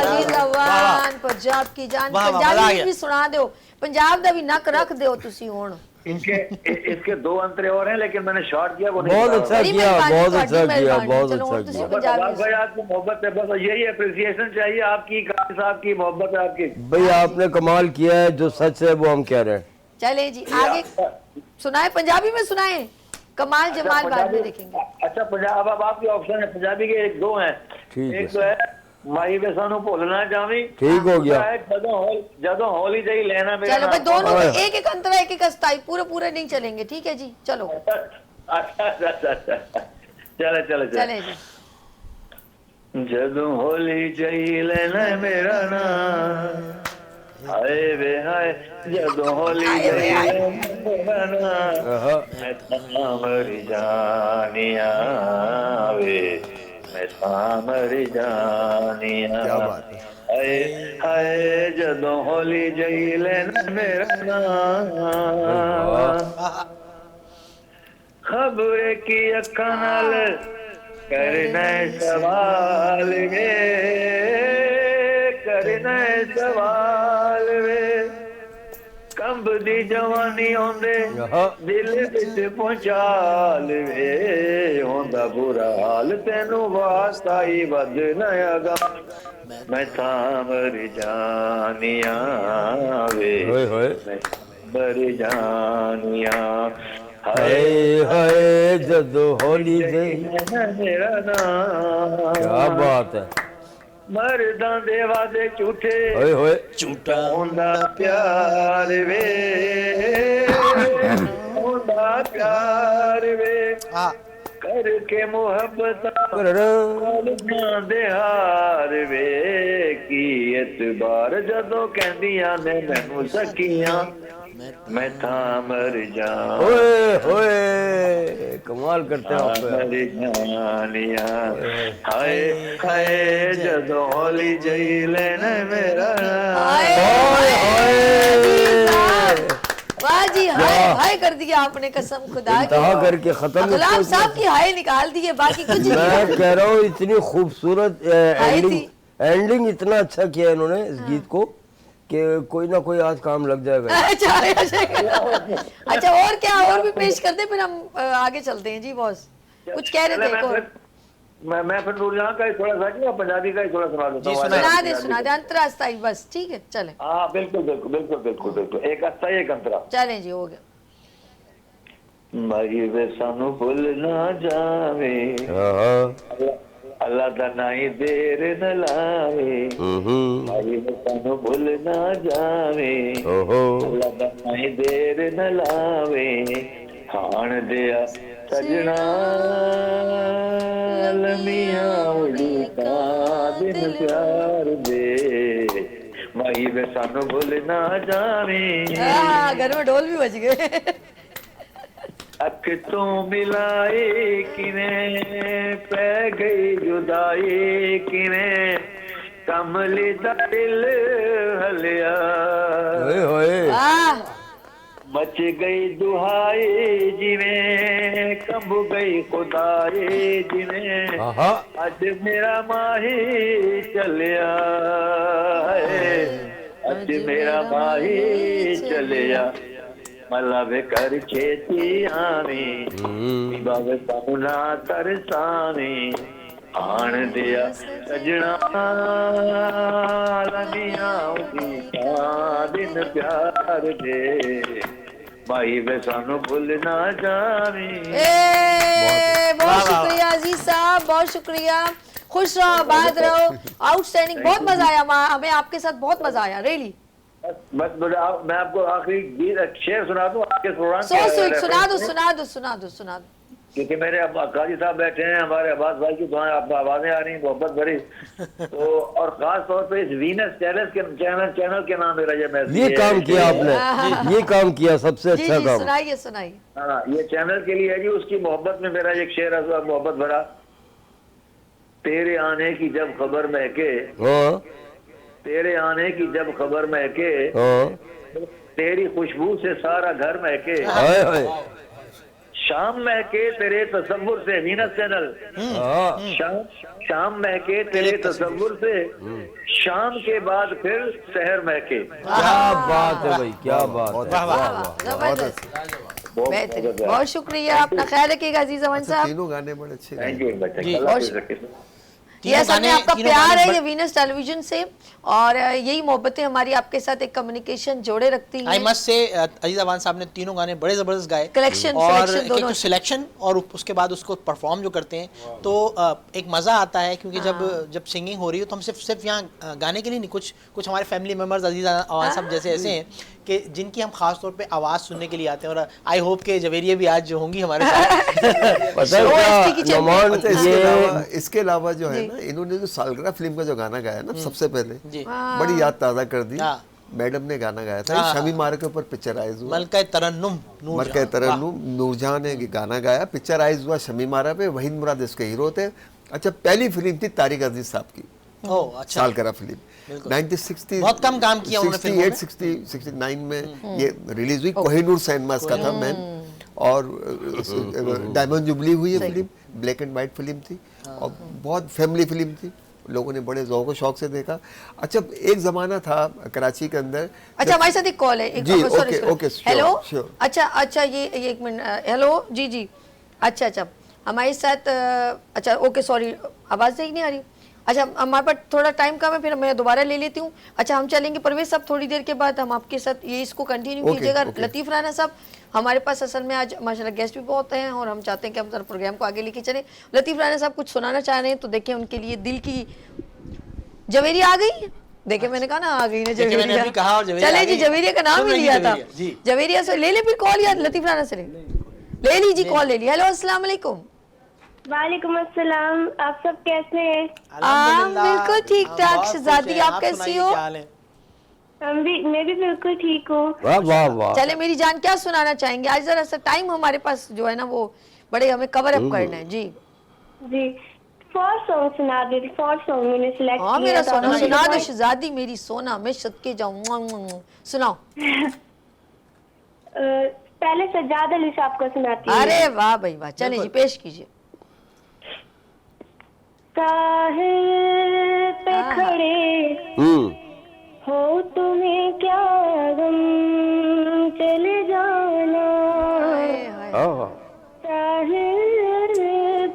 जी जवान पंजाब की जान, वाह, वाह, मजा आ पंजाबी गया। भी सुना दो, पंजाब दा भी नक रख दो तुसी हुण। इसके दो अंतरे और हैं, लेकिन मैंने शॉर्ट किया वो नहीं बहुत बता अच्छा रहा। बड़ी किया, मेहरबानी, बहुत ਤੁਹਾਡੀ अच्छा किया, मेहरबानी। बहुत चलो हुण अच्छा तुसी किया। पंजाबी आवाज भाई आपकी मोहब्बत है, बस यही अप्रिसिएशन चाहिए आपकी, गाजी साहब की मोहब्बत है आपकी। भाई आपने कमाल किया है, जो सच है वो हम कह रहे हैं। चले जी आगे सुनाए, पंजाबी में सुनाए, कमाल जमाल बाद में देखेंगे। अच्छा पंजाब, अब आपके ऑप्शन है पंजाबी के, एक दो हैं। ठीक एक है। तो है माही वे सानू भुलना जावी, ठीक हो गया। जदों होली जाई लेना मेरा चलो भाई नाम। दोनों ओए। एक एक अंतरा, एक एक अस्थाई, पूरे नहीं चलेंगे, ठीक है जी, चलो अच्छा अच्छा अच्छा, चले चले चले जी। जदों होली जाई लेना मेरा नाम, हाय वे हाय, जदों होली हाय वे जाई हाय। लेना मेरा नाम, आहा। मैं ता मरी जानिया वे, मैं ता मरी जानिया। क्या बात है। हाय हाय, जदों होली जाई लेना मेरा नाम, खबरे की अखा नाल करना सवाल वे, करना सवाल वे, कंब दी जवानी आंदे आहा। दिल विच पहुंचाल वे, होंदा बुरा हाल तेनू वास्ता ही वध नया गा, मैं था मर जानिया वे, होए होए। मैं मर जानिया। हाय हाय जदों होली गई। मेरा नाम, क्या बात है। मर्दां दे वादे झूठे, होए होए। झूठा होंदा प्यार वे, होंदा प्यार वे, हाँ करके मोहब्बत करना। दे हार वे, की एतबार जदों कहंदियां ने मैनू सखियां, मैं था मर जा, ओए होए, कमाल करते हो आप। मर जानिया। हाय हाय, जदों होली जाई लेना मेरा हाय ओए जी साहब, होए। वाह जी, हाय हाय कर दिया आपने, कसम खुदा की। इंतहा करके खत्म गुलाम इसको। साहब की हाय निकाल दी है, बाकी कुछ नहीं। मैं कह रहा हूँ इतनी खूबसूरत हाय एंडिंग, थी। एंडिंग इतना अच्छा किया इन्होंने इस गीत को कि कोई ना कोई आज काम लग जाएगा। अच्छा और क्या, और भी पेश कर दे, फिर हम आगे चलते हैं जी। बॉस कुछ कह रहे थे? एक और मैं फिर नूरजहां का ही थोड़ा सा नहीं, पंजाबी का ही थोड़ा सुना देता जी, हूँ। सुना दे अंतरास्थाई, बस ठीक है, चले हाँ बिल्कुल बिल्कुल बिल्कुल बिल्कुल बिल्कुल, एक अच्छा एक अंतरा। चलें जी, हो गया। माही वे सानू भुल ना जावे, अल्लाह दा नाई देर न लावे, माही वे सानू भुल ना जावे, अल्लाह दा नाई देर न लावे, खान दिया सजना लमियां उड़ता दिन प्यार दे माही वे सानू भूल ना जावी घर में ढोल भी बज गए अख तो मिलाए किवें पै गई जुदाई किवें कमली दा दिल हलिया ओए होए वाह मच गई दुहाई जिवें कंब गई खुदाई जिवें आहा अज मेरा माही चलिया है अज मेरा माही चलिया मला वे कर छेती आवी बाबे सामना तरसावी आन दिया सजना लमियां उड़ता दिन प्यार दे भाई वे सानू भूल ना जावी बहुत शुक्रिया अजीज साहब बहुत शुक्रिया खुश रहो आबाद रहो आउटस्टैंडिंग बहुत मजा आया हमें आपके साथ बहुत मजा आया रियली बस मैं आपको आखिरी गीत शेर सुना दूं आपके प्रोग्राम सो स्वीट सुना दो क्योंकि मेरे काजी साहब बैठे हैं हमारे अब्बास भाई की दुआएं आपको आवाजें आ रही मोहब्बत भरी तो और खास तौर पे इस वीनस चैनल के नाम मेरा ये काम किया आपने ये काम किया सबसे जी अच्छा जी काम सुनाइए हाँ ये चैनल के लिए है जी उसकी मोहब्बत में मेरा एक शेर है मोहब्बत भरा तेरे आने की जब खबर महके हाँ तेरे आने की जब खबर महके हाँ तेरी खुशबू से सारा घर महके हाय हाय शाम महके तेरे तसव्वुर से वीनस चैनल हाँ शाम महके तेरे तसव्वुर से शाम के बाद फिर शहर महके क्या बात है भाई क्या बात है जबरदस्त बेहतरीन बहुत शुक्रिया अपना ख्याल रखिएगा अजीज अमन साहब तीनों गाने बड़े अच्छे थैंक यू यस हमें आपका प्यार है ये वीनस टेलीविजन से और यही मोहब्बतें हमारी आपके साथ एक कम्युनिकेशन जोड़े रखती हैं आई मस्ट से अजीज अवान साहब ने तीनों गाने बड़े जबरदस्त गाए Collection, और selection एक दोनों तो सिलेक्शन और उसके बाद उसको परफॉर्म जो करते हैं तो एक मजा आता है क्योंकि जब सिंगिंग हो रही हो तो हम सिर्फ यहाँ गाने के लिए नहीं कुछ हमारे फैमिली मेम्बर्स अजीज अवान साहब जैसे ऐसे हैं कि जिनकी हम खास तौर पे आवाज सुनने के लिए आते हैं और आई होप के जवेरिया भी आज जो होंगी हमारे साथ पता है क्या नमान अच्छा, ये इसके अलावा जो है ना इन्होंने जो सालगिरह फिल्म का जो गाना गाया ना सबसे पहले बड़ी याद ताज़ा कर दी हाँ। मैडम ने गाना गाया था शमी मारा के ऊपर पिक्चराइज हुआ मलका तरन्नुम मलका तरन्नुम नूरजहां ने गाना गाया पिक्चराइज हुआ शमी मारा पे वहीद मुराद इसके हीरो थे अच्छा पहली फिल्म थी तारिक अजीज साहब की अच्छा सालगिरह फिल्म 1960 बहुत कम काम किया उन्होंने फिल्मों में। 69 में ये रिलीज हुई कोहिनूर सिनेमास का था मैन और डायमंड जुबली हुई है film black and white film थी और बहुत फैमिली फिल्म थी लोगों ने बड़े ज़ौक़ और शौक से देखा अच्छा एक ज़माना था कराची के अंदर अच्छा हमारे साथ एक कॉल है जी ओके हेलो अच्छा ये एक मिनट हेलो जी अच्छा हमारे साथ अच्छा ओके सॉरी आवाज़ नहीं आ रही अच्छा हमारे पास थोड़ा टाइम कम है फिर मैं दोबारा ले लेती हूँ अच्छा हम चलेंगे परवेज साहब थोड़ी देर के बाद हम आपके साथ ये इसको कंटिन्यू कीजिएगा लतीफ़ राना साहब हमारे पास असल में आज माशाल्लाह गेस्ट भी बहुत हैं और हम चाहते हैं कि हम सर प्रोग्राम को आगे लेके चलें लतीफ़ राना साहब कुछ सुनाना चाह रहे हैं तो देखिए उनके लिए दिल की जवेरिया आ गई देखिए मैंने कहा ना आ गई ना मैंने अभी कहा और जवेरिया चले आ जी गई। जवेरिया का नाम ही लिया था जी। जवेरिया से ले फिर कॉल यार लतीफ़ राना से ले लीजिए कॉल ले ली हेलो अस्सलाम वालेकुम वालेकुम अस्सलाम आप सब कैसे हैं बिल्कुल ठीक ठाक शहजादी आप कैसी हो मैं भी बिल्कुल ठीक हूँ वाह वाह वाह चले मेरी जान क्या सुनाना चाहेंगे आज जरा सा टाइम हमारे पास जो है ना वो बड़े हमें कवर अप करना है जी जी फॉर सॉन्ग सुना दे फॉर सॉन्ग मैंने सिलेक्ट हाँ मेरा सोना सुना दो शहजादी मेरी सोना मैं सदके जाऊं सुनाओ पहले सज्जाद अली साहब को सुनाती हूँ अरे वाह भाई वाह चले जी पेश कीजिए साहिल पे खड़े हो तुम्हें क्या गम चले जाना साहिल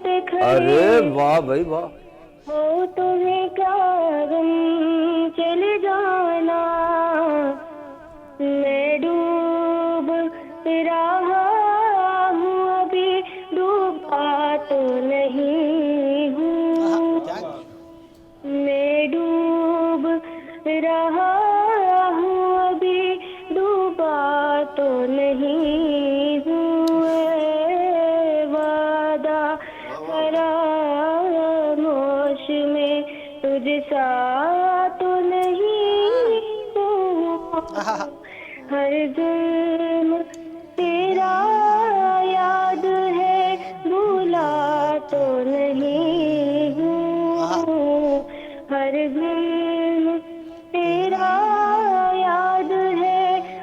पे खड़े अरे वाह भाई वाह हो तुम्हें क्या गम चले जाना मैं डूब रहा हूँ अभी डूबा तो नहीं हूँ मैं डूब रहा हूँ अभी डूबा तो नहीं हूँ वादा करार हर जुल्म तेरा याद है, भूला तो नहीं हूँ। हर जुल्म तेरा याद है,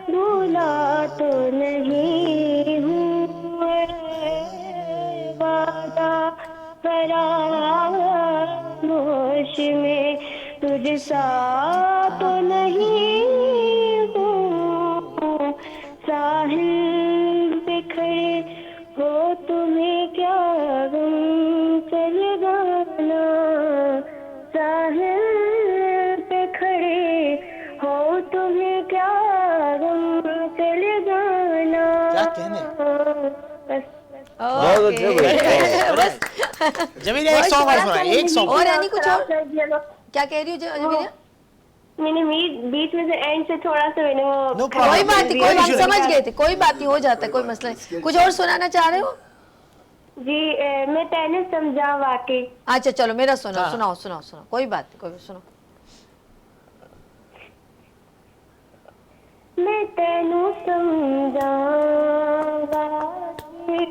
भूला तो नहीं हूँ। वादा फरामोश में तुझसा तो नहीं हूँ। साहिल पे खड़े हो तुम्हें क्या गम, चल गाना। साहिल पे खड़े हो तुम्हें क्या गम, चल गाना। क्या कहने? बहुत अच्छे ओके बस जमीलिया एक सॉन्ग और सुना, एक सॉन्ग। और यानी कुछ और क्या कह रही हो जमीलिया? मैंने बीच में से एंड से थोड़ा सा मैंने वो No कोई problem. बात नहीं, कोई बात issue समझ गए थे, कोई बात नहीं, हो जाता है, कोई मसला नहीं। कुछ और सुनाना चाह रहे हो? जी मैं तेने समझा वाकई। अच्छा चलो मेरा सुनो, हाँ। सुनाओ सुनाओ सुनाओ, कोई बात नहीं, कोई सुनो। मैं तेनू समझा वाकई,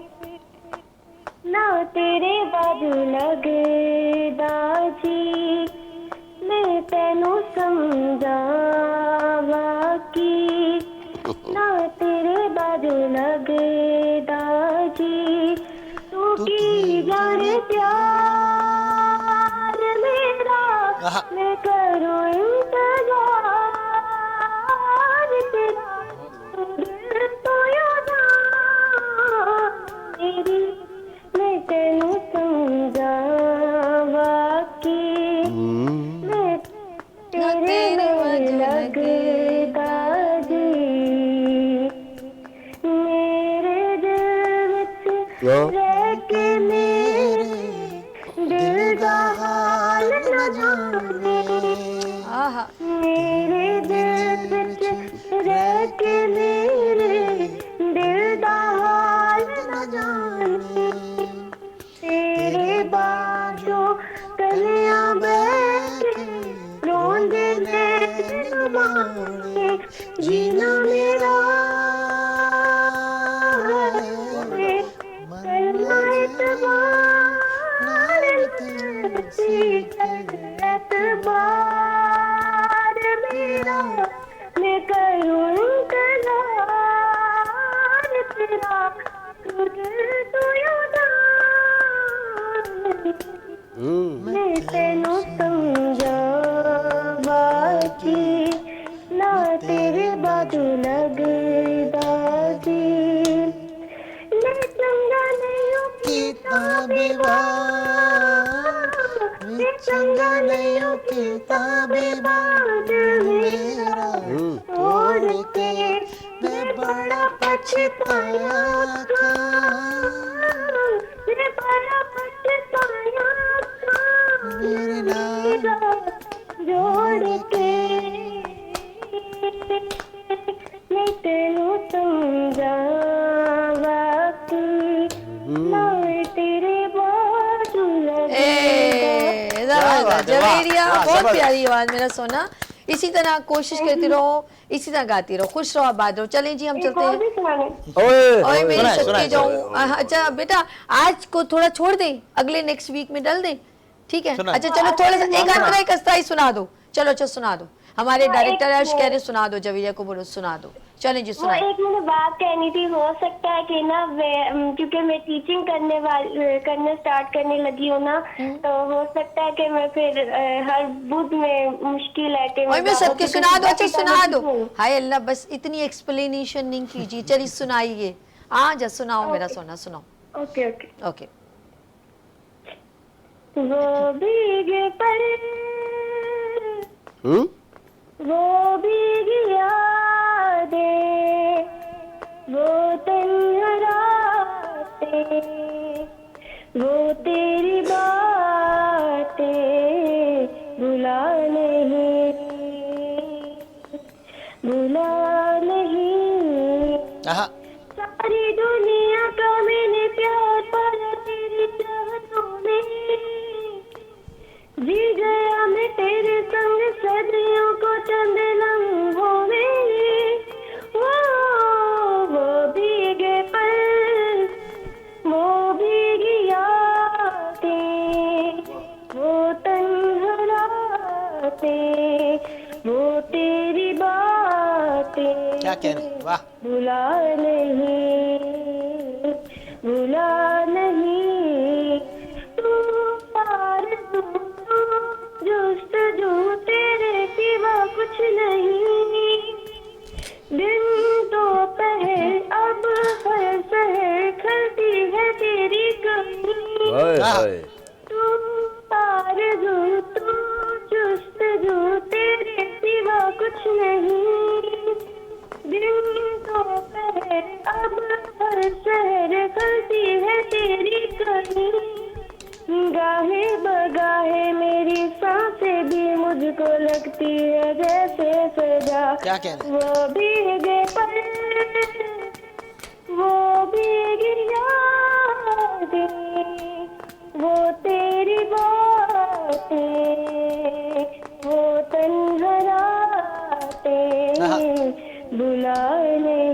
ना तेरे बाजू लगदा जी। मैं तेनू समझा वाकई, ना तेरे बाजू लगदा जी। तू की जाने प्यार मेरा, मैं करूँ इंतजार तेरा। दिल तो याद मेरी, मैं तेनू समझा वाकई, मैं तेरे में लगदा जी। मेरे दिल विच रह के मेरे दिल दा हाल न जाने। आहा मेरे दिल विच रह के मेरे दिल दा हाल न जाने। तेरे बाजू कलियां बैठे रोंदे नैन मारे। जीना मेरा है, करना एतबार एतबार मेरा। मैं करूँ इंतजार तेरा, तुझे तो याद मैं तेनू समझा वाकई, ना तेरे बाजू लगदा जी। मैं चंगा नहीं हूँ मैं चंगा नहीं हूँ किताबेबाज मेरा। तोड़ के मैं बड़ा पछताया था, मैं बड़ा पछताया था। मेरे नाम जोड़ के मैं तेनू समझा वाकई, ना तेरे बाजू जवेरिया बहुत प्यारी आवाज मेरा सोना। इसी तरह कोशिश करती रहो, इसी तरह गाती रहो, खुश रहो, आबाद रहो। चलें जी हम चलते हैं। ओए मेरी सुनाए, शक्ति सुनाए, जाऊं। अच्छा बेटा आज को थोड़ा छोड़ दें, अगले नेक्स्ट वीक में डाल दें, ठीक है? सुनाए। अच्छा चलो थोड़ा सा एक आध एक अस्ताई सुना दो। चलो अच्छा सुना दो, हमारे डायरेक्टर अर्श कह रहे सुना दो, जवेरिया को बोलो सुना दो। चलें जी वो सुनाए। एक मैंने बात कहनी थी। हो सकता है कि ना क्योंकि मैं टीचिंग करने स्टार्ट करने लगी हूँ ना, तो हो सकता है कि मैं फिर हर बुध में मुश्किल है कि ओए मैं सबके सुना दो। अच्छा सुना दो। हूँ। हाय अल्लाह बस इतनी एक्सप्लेनेशन नहीं कीजिए। चलिए सुनाइए। हाँ जा सुनाओ मेरा सोना सुनाओ। Okay okay. ओके वो भीगे पर वो भीग यादें, वो तन्हा रातें, वो तेरी बातें भुला नहीं सारी दुनिया का मैंने प्यार पाया तेरी चाहतों में। जी गया मैं तेरे संग सदियों को चंद लम्हों में। क्या कहने, वाह। भुला नहीं तू आरज़ू जुस्तजू तेरे सिवा कुछ नहीं दिन दोपहर अब हर शहर खलती है तेरी कमी हाय हाय तू आरज़ू तू जुस्तजू तेरे सिवा कुछ नहीं दिन दोपहर अब हर शहर खलती है तेरी कमी गाहे बगाहे मेरी सांसें भी मुझको लगती है जैसे सजा क्या कहने, वो भीगे पर वो भीगी यादें वो तेरी बातें वो तन्हा रातें भुला नहीं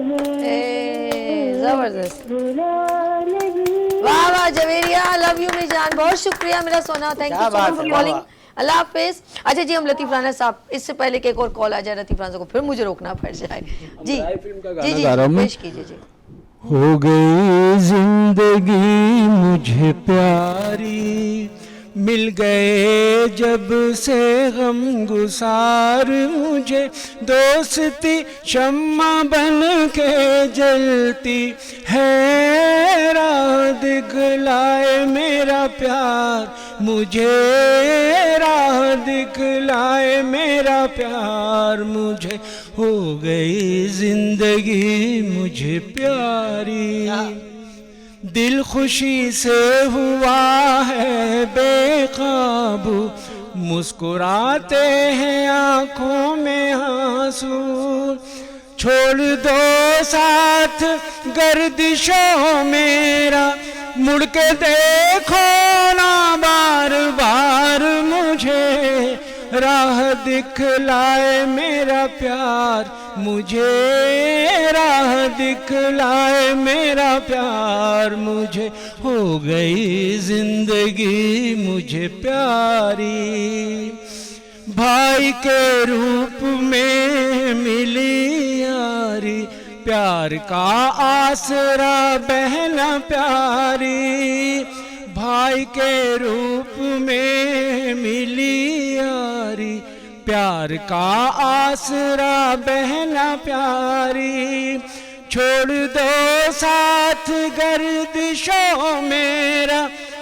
जबरदस्त, भुला नहीं वाह वाह जवेरिया, लव यू मेरी जान, बहुत शुक्रिया मेरा सोना, थैंक यू क्या सो बात मच फॉर है, कॉलिंग, वाह। अल्लाह हाफिज। अच्छा जी, हम लतीफ राना साहब, इससे पहले कि एक और कॉल आ जाए लतीफ राना को, फिर मुझे रोकना पड़ जाए जी फिल्म का जी गाना जी गा रहा हूं मैं। पेश कीजिए जी। हो गई जिंदगी मुझे प्यारी, मिल गए जब से गम गुसार, मुझे दोस्ती शम्मा बन के जलती है, राह दिखलाए मेरा प्यार मुझे, राह दिखलाए मेरा प्यार मुझे, हो गई जिंदगी मुझे प्यारी, दिल खुशी से हुआ है बेकाबू, मुस्कुराते हैं आंखों में आंसू, छोड़ दो साथ गर्दिशों मेरा, मुड़ के देखो ना बार बार मुझे, राह दिखलाए मेरा प्यार मुझे, राह दिखलाए मेरा प्यार मुझे, हो गई जिंदगी मुझे प्यारी, भाई के रूप में मिली यारी, प्यार का आसरा बहना प्यारी, भाई के रूप में मिली यारी, प्यार का आसरा बहना प्यारी, छोड़ दो साथ गर्दिशों मेरा,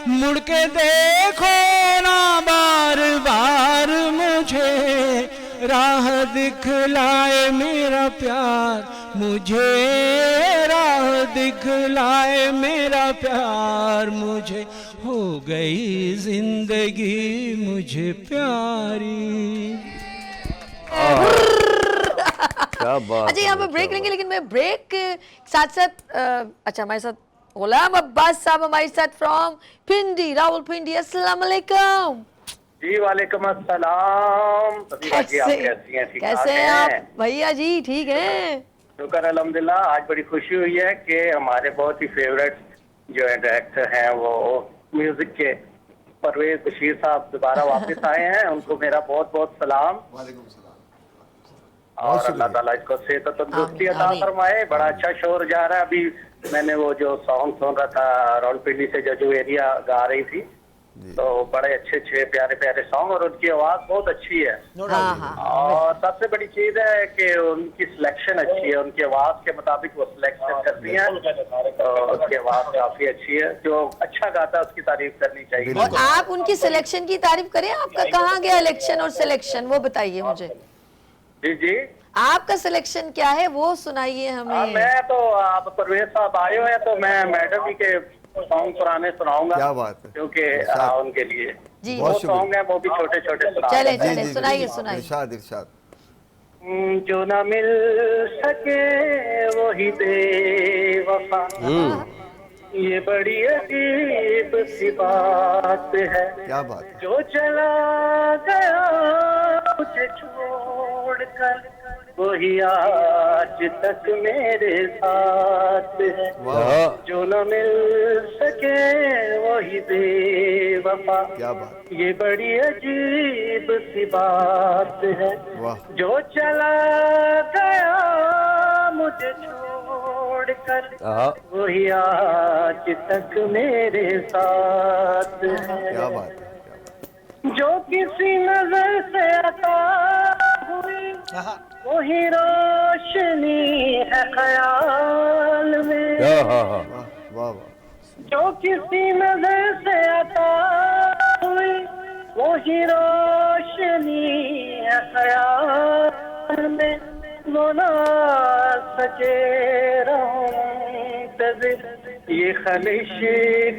मुड़ के देखो ना बार बार मुझे, राह दिखलाए मेरा प्यार मुझे, राह दिखलाए मेरा प्यार मुझे, हो गई जिंदगी मुझे प्यारी। क्या बात अच्छा यहाँ पे ब्रेक लेंगे, लेकिन मैं ब्रेक के साथ साथ अच्छा हमारे साथ गुलाम अब्बास साहब हमारे साथ फ्रॉम पिंडी, रावलपिंडी, अस्सलाम वालेकुम। जी वालेकुम अस्सलाम। सदीका जी, आप कैसी हैं? ठीक कैसे हैं आप भैया जी? ठीक हैं, शुक्र अल्हम्दुलिल्लाह। आज बड़ी खुशी हुई है कि हमारे बहुत ही फेवरेट जो है डायरेक्टर हैं वो म्यूजिक के परवेज बशीर साहब दोबारा वापस आए हैं, उनको मेरा बहुत बहुत सलाम। और अल्लाह ताला इसको सेहत और तंदुरुस्ती अता आमीन। फरमाए। बड़ा अच्छा शोर जा रहा है। अभी मैंने वो जो सॉन्ग सुन रहा था रावलपिंडी से जो एरिया गा रही थी, तो बड़े अच्छे प्यारे प्यारे सॉन्ग, और उनकी आवाज बहुत अच्छी है। हाँ हाँ और सबसे बड़ी चीज है कि उनकी सिलेक्शन अच्छी है, उनकी आवाज के मुताबिक वो सिलेक्शन करती हैं, तो उनकी आवाज काफी अच्छी है। जो अच्छा गाता है उसकी तारीफ करनी चाहिए। और आप उनकी सिलेक्शन की तारीफ करें, आपका कहाँ गया इलेक्शन और सिलेक्शन, वो बताइए मुझे। जी जी, आपका सिलेक्शन क्या है वो सुनाइए हमें। मैं तो आप परवेज साहब आए हुए हैं तो मैं मैडम जी के सॉन्ग पुराने सुनाऊंगा। क्या बात है। क्योंकि उनके लिए जी बहुत वो सॉन्ग है, वो भी छोटे छोटे चले जी, चले जी, सुनाइए जी, सुनाइए। इरशाद इरशाद। जो न मिल सके वही बेवफा, ये बड़ी अजीब सी बात है। क्या बात है। जो चला गया मुझे छोड़कर, वही आज तक मेरे साथ है। वाह जो न मिल सके वही बेवफा, क्या बात। ये बड़ी अजीब सी बात है। वाह। जो चला गया मुझे छोड़कर हाँ। वही आज तक मेरे साथ है। क्या बात है। जो किसी नजर से अता हुई वही रोशनी है ख्याल में। हाँ हाँ हाँ वाह वाह वाह। जो किसी नजर से अता हुई वही रोशनी है ख्याल में। वो ना सके रहूं ये ख्वाहिश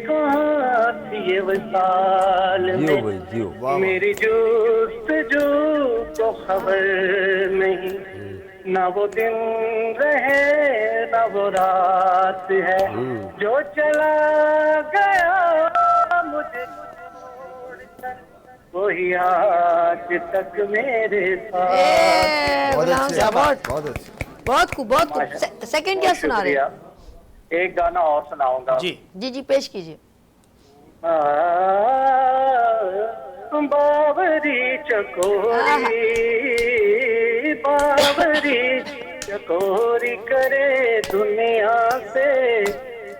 कहाँ थी ये वसाल जियो में। भाई जियो। मेरी जुस्तजू को खबर नहीं ना वो दिन रहे ना वो रात है। जो चला गया मुझे छोड़कर वही आज तक मेरे साथ। ए, बहुत गुलाम अच्छे साहब, बहुत अच्छे। बहुत खूब, बहुत खूब। सेकंड क्या सुना रहे हैं? शुक्रिया। एक गाना और सुनाऊंगा। जी जी जी, पेश कीजिए। बावरी चकोरी बावरी चकोरी करे दुनिया से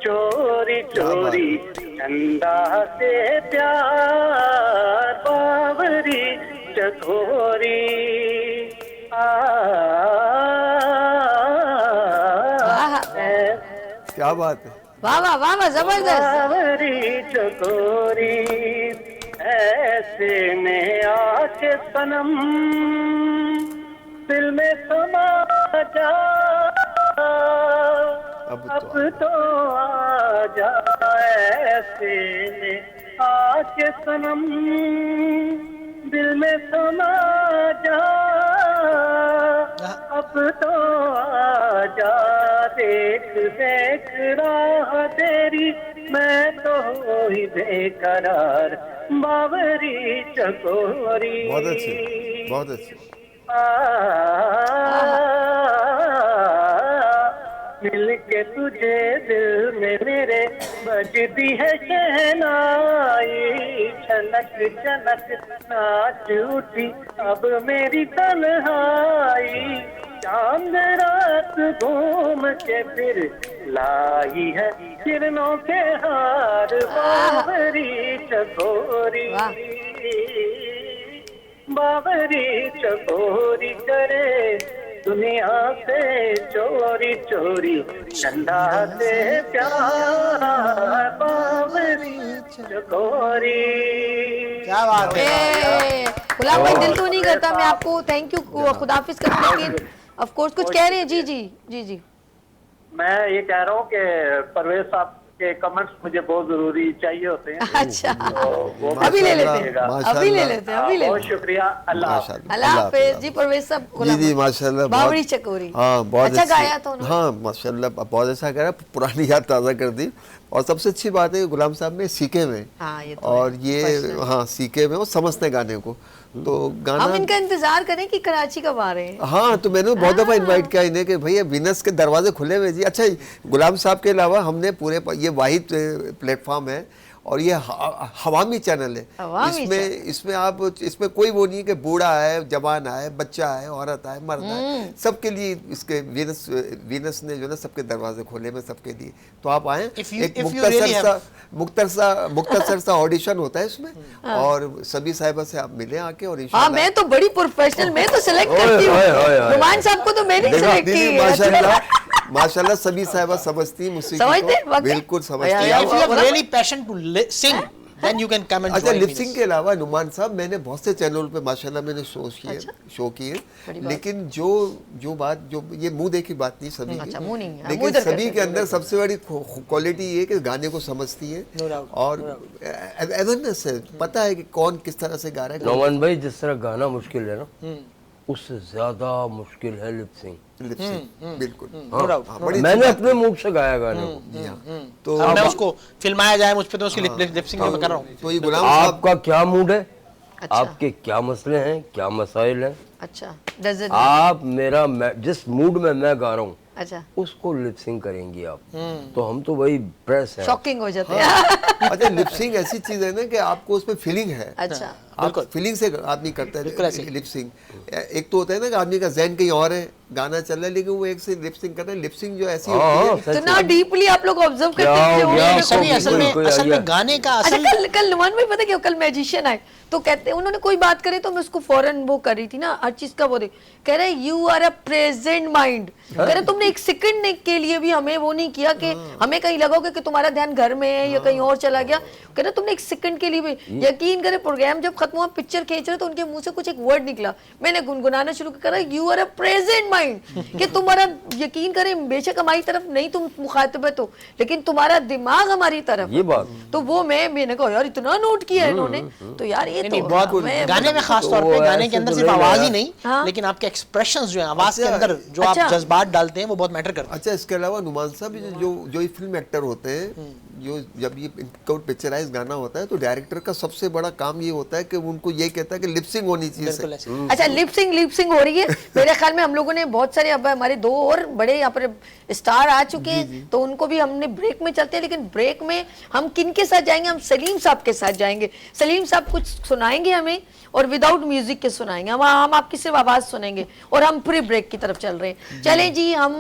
चोरी चोरी चंदा से प्यार। बावरी चकोरी क्या बात है। वाह वाह वाह वाह, जबरदस्त। बावरी चकोरी ऐसे में आके सनम दिल में समा जा। अब तो आ जा ऐसे में आके सनम दिल में समा जा। अब तो आ जा देख देख राह तेरी मैं तो हो ही बेकरार। बावरी चकोरी बहुत अच्छे बहुत अच्छे। मिल के तुझे दिल में मेरे बजती है शहनाई। छनक छनक नाच उठी अब मेरी तन्हाई। चांद रात घूम के फिर लाई है किरणों के हार। बावरी चकोरी बावरी चकोरी करे दुनिया से चोरी चोरी चंदा से प्यार। बावरी चकोरी। क्या बात है। ए, गुलाम भाई, दिल तो नहीं करता मैं आपको थैंक यू खुदाफिज करूं, लेकिन ऑफ कोर्स कुछ कह रहे हैं। जी जी जी जी। मैं ये कह रहा हूँ कि परवेज साहब के कमेंट्स मुझे बहुत जरूरी चाहिए होते हैं। अच्छा, वो अभी ले लेते हैं, माशाल्लाह। अभी ले लेते हैं, अभी ले बहुत लेते हैं। शुक्रिया। अल्लाह हाफ़िज़। माशाल्लाह अल्लाह हाफिज जी। परवेज साहब, जी गुलाम जी भाई। माशाल्लाह। बावरी चकोरी। हाँ बहुत अच्छा अच्छी- गाया था उन्होंने। हाँ माशाल्लाह बहुत अच्छा गाया, पुरानी याद ताज़ा कर दी। और सबसे अच्छी बात है कि गुलाम साहब में सीखे में हाँ, ये तो और है। ये Personal। हाँ सीखे में वो समझते हैं गाने को। तो गाना हम इनका इंतजार करें कि कराची कब आ रहे हैं। हाँ तो मैंने बहुत दफ़ा इनवाइट किया इन्हें कि भैया वीनस के दरवाजे खुले हुए जी। अच्छा गुलाम साहब के अलावा हमने पूरे ये वाहिद प्लेटफॉर्म है और ये हवामी चैनल है। हवामी इसमें आप इसमें कोई वो नहीं है कि बूढ़ा है जवान है बच्चा है औरत है मर्द है, सबके लिए इसके वीनस ने जो है सबके दरवाजे खोले में सबके लिए। तो आप आए। If you- एक if you really मुख्तसर सा ऑडिशन होता है इसमें और सभी साहिबा से आप मिले आके और हाँ, इंशाल्लाह मैं तो बड़ी प्रोफेशनल, मैं तो सिलेक्ट ओए, करती हूँ। ओए, ओए, ओए। नुमान साहब को तो मैंने देखो, सिलेक्ट दीदी की। माशाल्लाह माशाल्लाह सभी साहिबा समझती हैं मुझसे समझते हैं, वाकई? बिल्कुल समझती या, हैं। या, If you have really passion to sing, then you can come and अच्छा join लिप me. सिंह के अलावा नुमान साहब मैंने बहुत से चैनल पे माशाल्लाह मैंने शो किए लेकिन जो बात जो ये मुंह देखी बात नहीं सभी की, अच्छा, मुंह नहीं है। मुंह लेकिन इधर सभी करते के अंदर सबसे बड़ी क्वालिटी ये है कि गाने को समझती है No doubt, और अवेयरनेस है, पता है कि कौन किस तरह से गा रहा है। नौमान भाई जिस तरह गाना मुश्किल है ना उससे ज्यादा मुश्किल है लिप सिंग। लिप सिंह बिल्कुल। No doubt. हाँ, बड़ी मैंने अच्छी बात अपने मुंह से गाया गाने को। है। जी हाँ। तो अब मैं उसको फिल्माया जाए मुझ पे तो उसकी लिपसिंग मैं कर रहा हूँ। तो ये गुलाम साहब आपका क्या मूड है, अच्छा। आपके क्या मसले हैं, क्या मसाइल हैं, अच्छा, does it- आप मेरा जिस मूड में मैं गा रहा हूँ अच्छा, उसको लिप सिंग करेंगी आप। तो हम तो वही प्रेस है। शॉकिंग हो जाते हैं। अच्छा लिप सिंग ऐसी चीज है ना कि आपको उसमें फीलिंग है। अच्छा, आप फीलिंग से आदमी करता बिल्कुल ऐसे है ही। लिपसिंग। एक तो होता है ना कि आदमी का जहन कहीं और है, गाना चल रहा है लेकिन वो एक से लिपसिंग कर रहा है। लिपसिंग जो ऐसी हाँ, होती है इतना डीपली आप लोग ऑब्जर्व करते क्या थे हो गया? मेरे को सभी भी। कोई असल आइडिया? में गाने का अच्छा असल कल नुमान भाई पता क्या, कल मैजिशियन आए तो कहते उन्होंने कोई बात करे तो मैं उसको फौरन वो कर रही थी ना हर चीज का वो दे, कह रहे you are a present mind, कह रहे तुमने एक सेकंड के लिए भी हमें वो नहीं किया कि हमें कहीं लगोगे कि तुम्हारा ध्यान घर में है या कहीं और चला गया, कह रहे तुमने एक सेकंड के लिए भी। यकीन करे प्रोग्राम जब खत्म हुआ पिक्चर खींच रहे तो उनके मुंह से कुछ एक वर्ड निकला, मैंने गुनगुनाना शुरू करा you are a present mind, कि तुम्हारा यकीन करे बेशक हमारी तरफ नहीं तुम मुखातिबत हो लेकिन तुम्हारा दिमाग हमारी तरफ ये बात तो वो मैंने कहा यार इतना नोट किया है इन्होंने, तो यार ये नहीं, तो बहुत मैं- गाने में खास तौर तो पे, गाने ऐसे के अंदर तो सिर्फ नहीं आवाज ही लगा। नहीं, हाँ। लेकिन आपके एक्सप्रेशंस जो है आवाज के अच्छा। अंदर जो अच्छा। आप जज्बात डालते हैं वो बहुत मैटर करते हैं। अच्छा इसके अलावा नुमान साहब जो ये फिल्म एक्टर होते हैं, जो जब ये इनका पिक्चराइज गाना होता है तो डायरेक्टर का सबसे बड़ा काम ये होता है कि उनको ये कहता है कि लिपसिंग होनी चाहिए बिल्कुल सही। ऐसे। अच्छा लिपसिंग हो रही है मेरे ख्याल में हम लोगों ने बहुत सारे, अब हमारे 2 और बड़े यहाँ पर स्टार आ चुके हैं तो उनको भी हमने ब्रेक में चलते हैं, लेकिन ब्रेक में हम किन के साथ जाएंगे, हम सलीम साहब के साथ जाएंगे। सलीम साहब कुछ सुनाएंगे हमें और विदाउट म्यूजिक के सुनाएंगे, हम आपकी सिर्फ आवाज सुनेंगे और हम प्री ब्रेक की तरफ चल रहे हैं। चलें जी, हम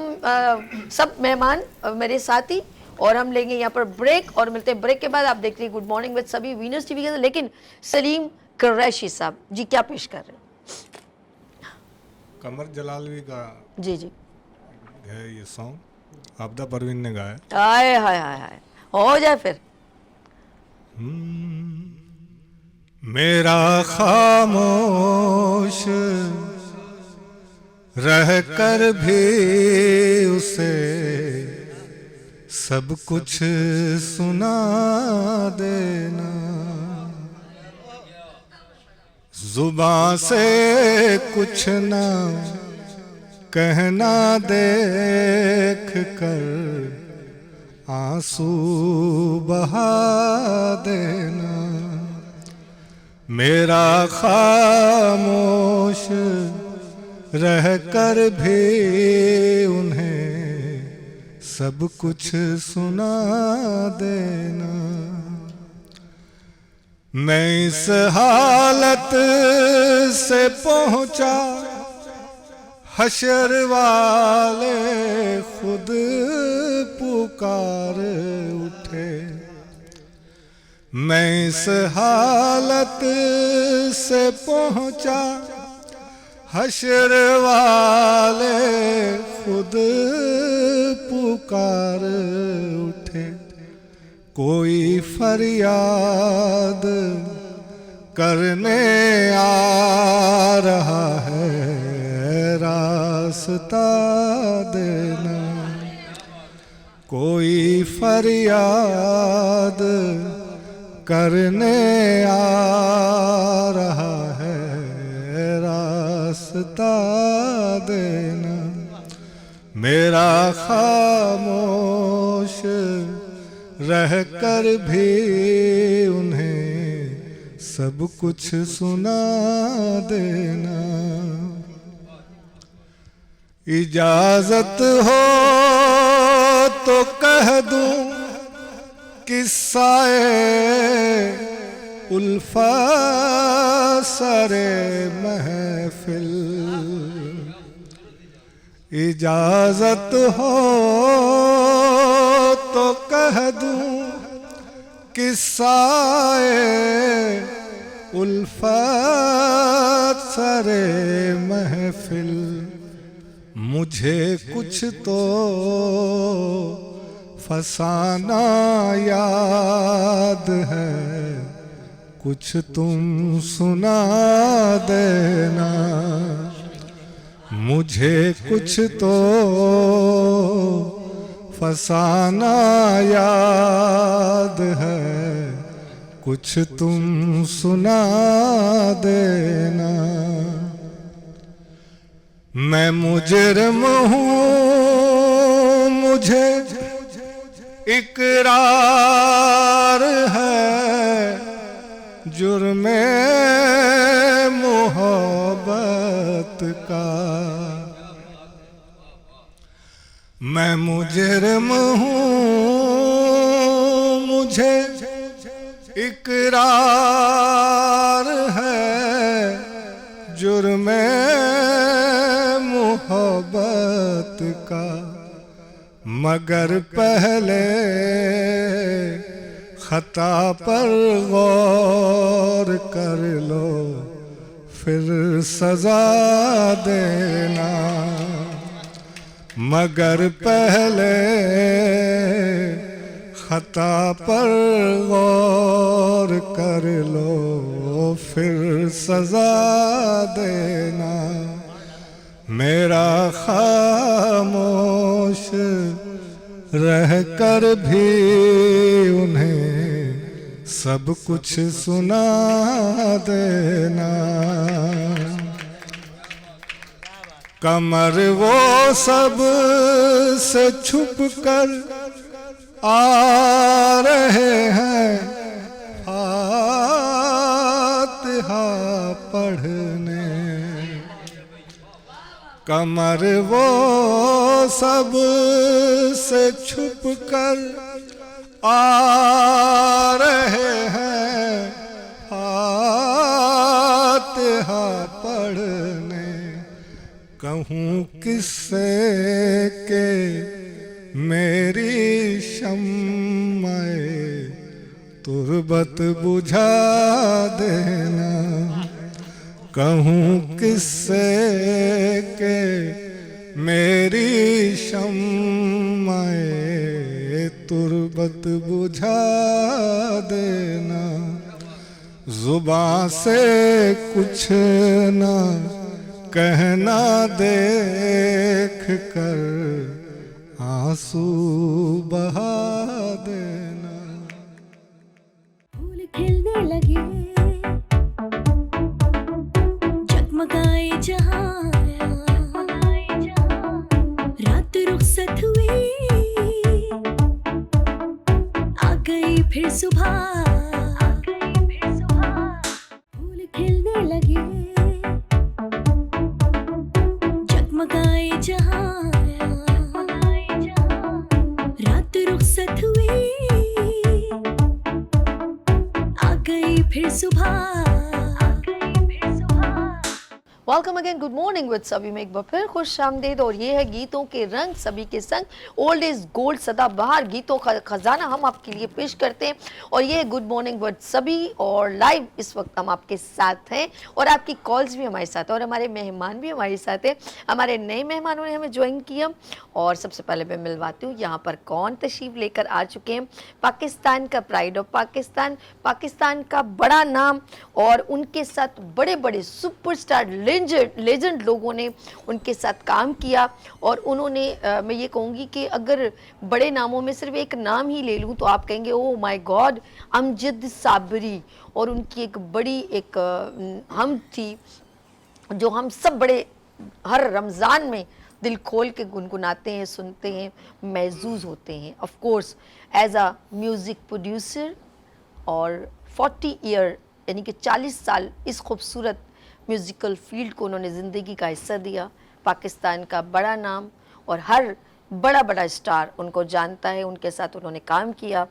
सब मेहमान मेरे साथी और हम लेंगे यहाँ पर ब्रेक और मिलते हैं ब्रेक के बाद। आप देखते हैं गुड मॉर्निंग विद सभी वीनस टीवी के साथ, लेकिन सलीम कुरैशी साहब जी क्या पेश कर रहे हैं? कमर जलालवी का जी जी है ये सॉन्ग, आपदा परवीन ने गाया। हाय हाय हाय हाय, हो जाए फिर। मेरा खामोश रह कर भी उसे सब कुछ सुना देना, जुबां से कुछ ना कहना देख कर आंसू बहा देना। मेरा खामोश रह कर भी उन्हें सब कुछ सुना देना। मैं इस हालत से पहुंचा हशर वाले खुद पुकार उठे। मैं इस हालत से पहुंचा हशर वाले खुद पुकार उठे। कोई फरियाद करने आ रहा है, रास्ता देना। कोई फरियाद करने आ रहा है, रास्ता देना। मेरा खामोश रह कर भी उन्हें सब कुछ सुना देना। इजाजत हो तो कह दूं किस्साए उल्फत सरे महफिल। इजाजत हो तो कह दूं किस्साए उल्फत सरे महफिल। मुझे कुछ तो फसाना याद है, कुछ तुम सुना देना। मुझे कुछ तो फसाना याद है, कुछ तुम सुना देना। मैं मुजरिम हूँ मुझे इकरार है, जुर्मे मोहब्बत का। मैं मुजरिम हूँ मुझे इकरार है, का, मगर पहले खता पर गौर कर लो, फिर सजा देना। मगर पहले खता पर गौर कर लो, फिर सजा देना। मेरा खामोश रह कर भी उन्हें सब कुछ सुना देना। कमर वो सब से छुप कर आ रहे हैं फातिहा पढ़ने। कमर वो सब से छुप कर आ रहे हैं फातिहा पढ़ने। कहूँ किससे के मेरी शम्माए तुरबत बुझा देना। कहूँ किससे के मेरी शम्माए तुरबत बुझा देना। जुबां से कुछ ना कहना देख कर आंसू बहा देना। फूल खिलने लगे, जगमगाए जहां, रात रुखसत हुई, आ गई फिर सुबह। फूल खिलने लगे, जगमगाए जहां, रात रुखसत हुई, आ गई फिर सुबह। Welcome again, good morning with सभी में एक बार फिर खुश आमदीद। और ये है गीतों के रंग सभी के संग, ओल्ड इज गोल्ड, सदाबहार गीतों का खजाना हम आपके लिए पेश करते हैं। और ये है गुड मॉर्निंग विद सभी, और लाइव इस वक्त हम आपके साथ हैं, और आपकी कॉल्स भी हमारे साथ हैं, और हमारे मेहमान भी हमारे साथ हैं। हमारे नए मेहमानों ने हमें ज्वाइन किया, और सबसे पहले मैं मिलवाती हूँ यहाँ पर कौन तशरीफ लेकर आ चुके हैं। पाकिस्तान का प्राइड ऑफ पाकिस्तान, पाकिस्तान का बड़ा नाम, और उनके साथ बड़े बड़े सुपरस्टार लेजेंड लोगों ने उनके साथ काम किया। और उन्होंने मैं ये कहूँगी कि अगर बड़े नामों में सिर्फ एक नाम ही ले लूँ तो आप कहेंगे oh my God, Amjad Sabri. और उनकी एक बड़ी एक हम थी जो हम सब बड़े हर रमज़ान में दिल खोल के गुनगुनाते हैं, सुनते हैं, महजूज होते हैं। Of course as a music producer, और 40 ईयर यानी कि 40 साल इस खूबसूरत म्यूज़िकल फील्ड को उन्होंने ज़िंदगी का हिस्सा दिया। पाकिस्तान का बड़ा नाम, और हर बड़ा बड़ा स्टार उनको जानता है, उनके साथ उन्होंने काम किया।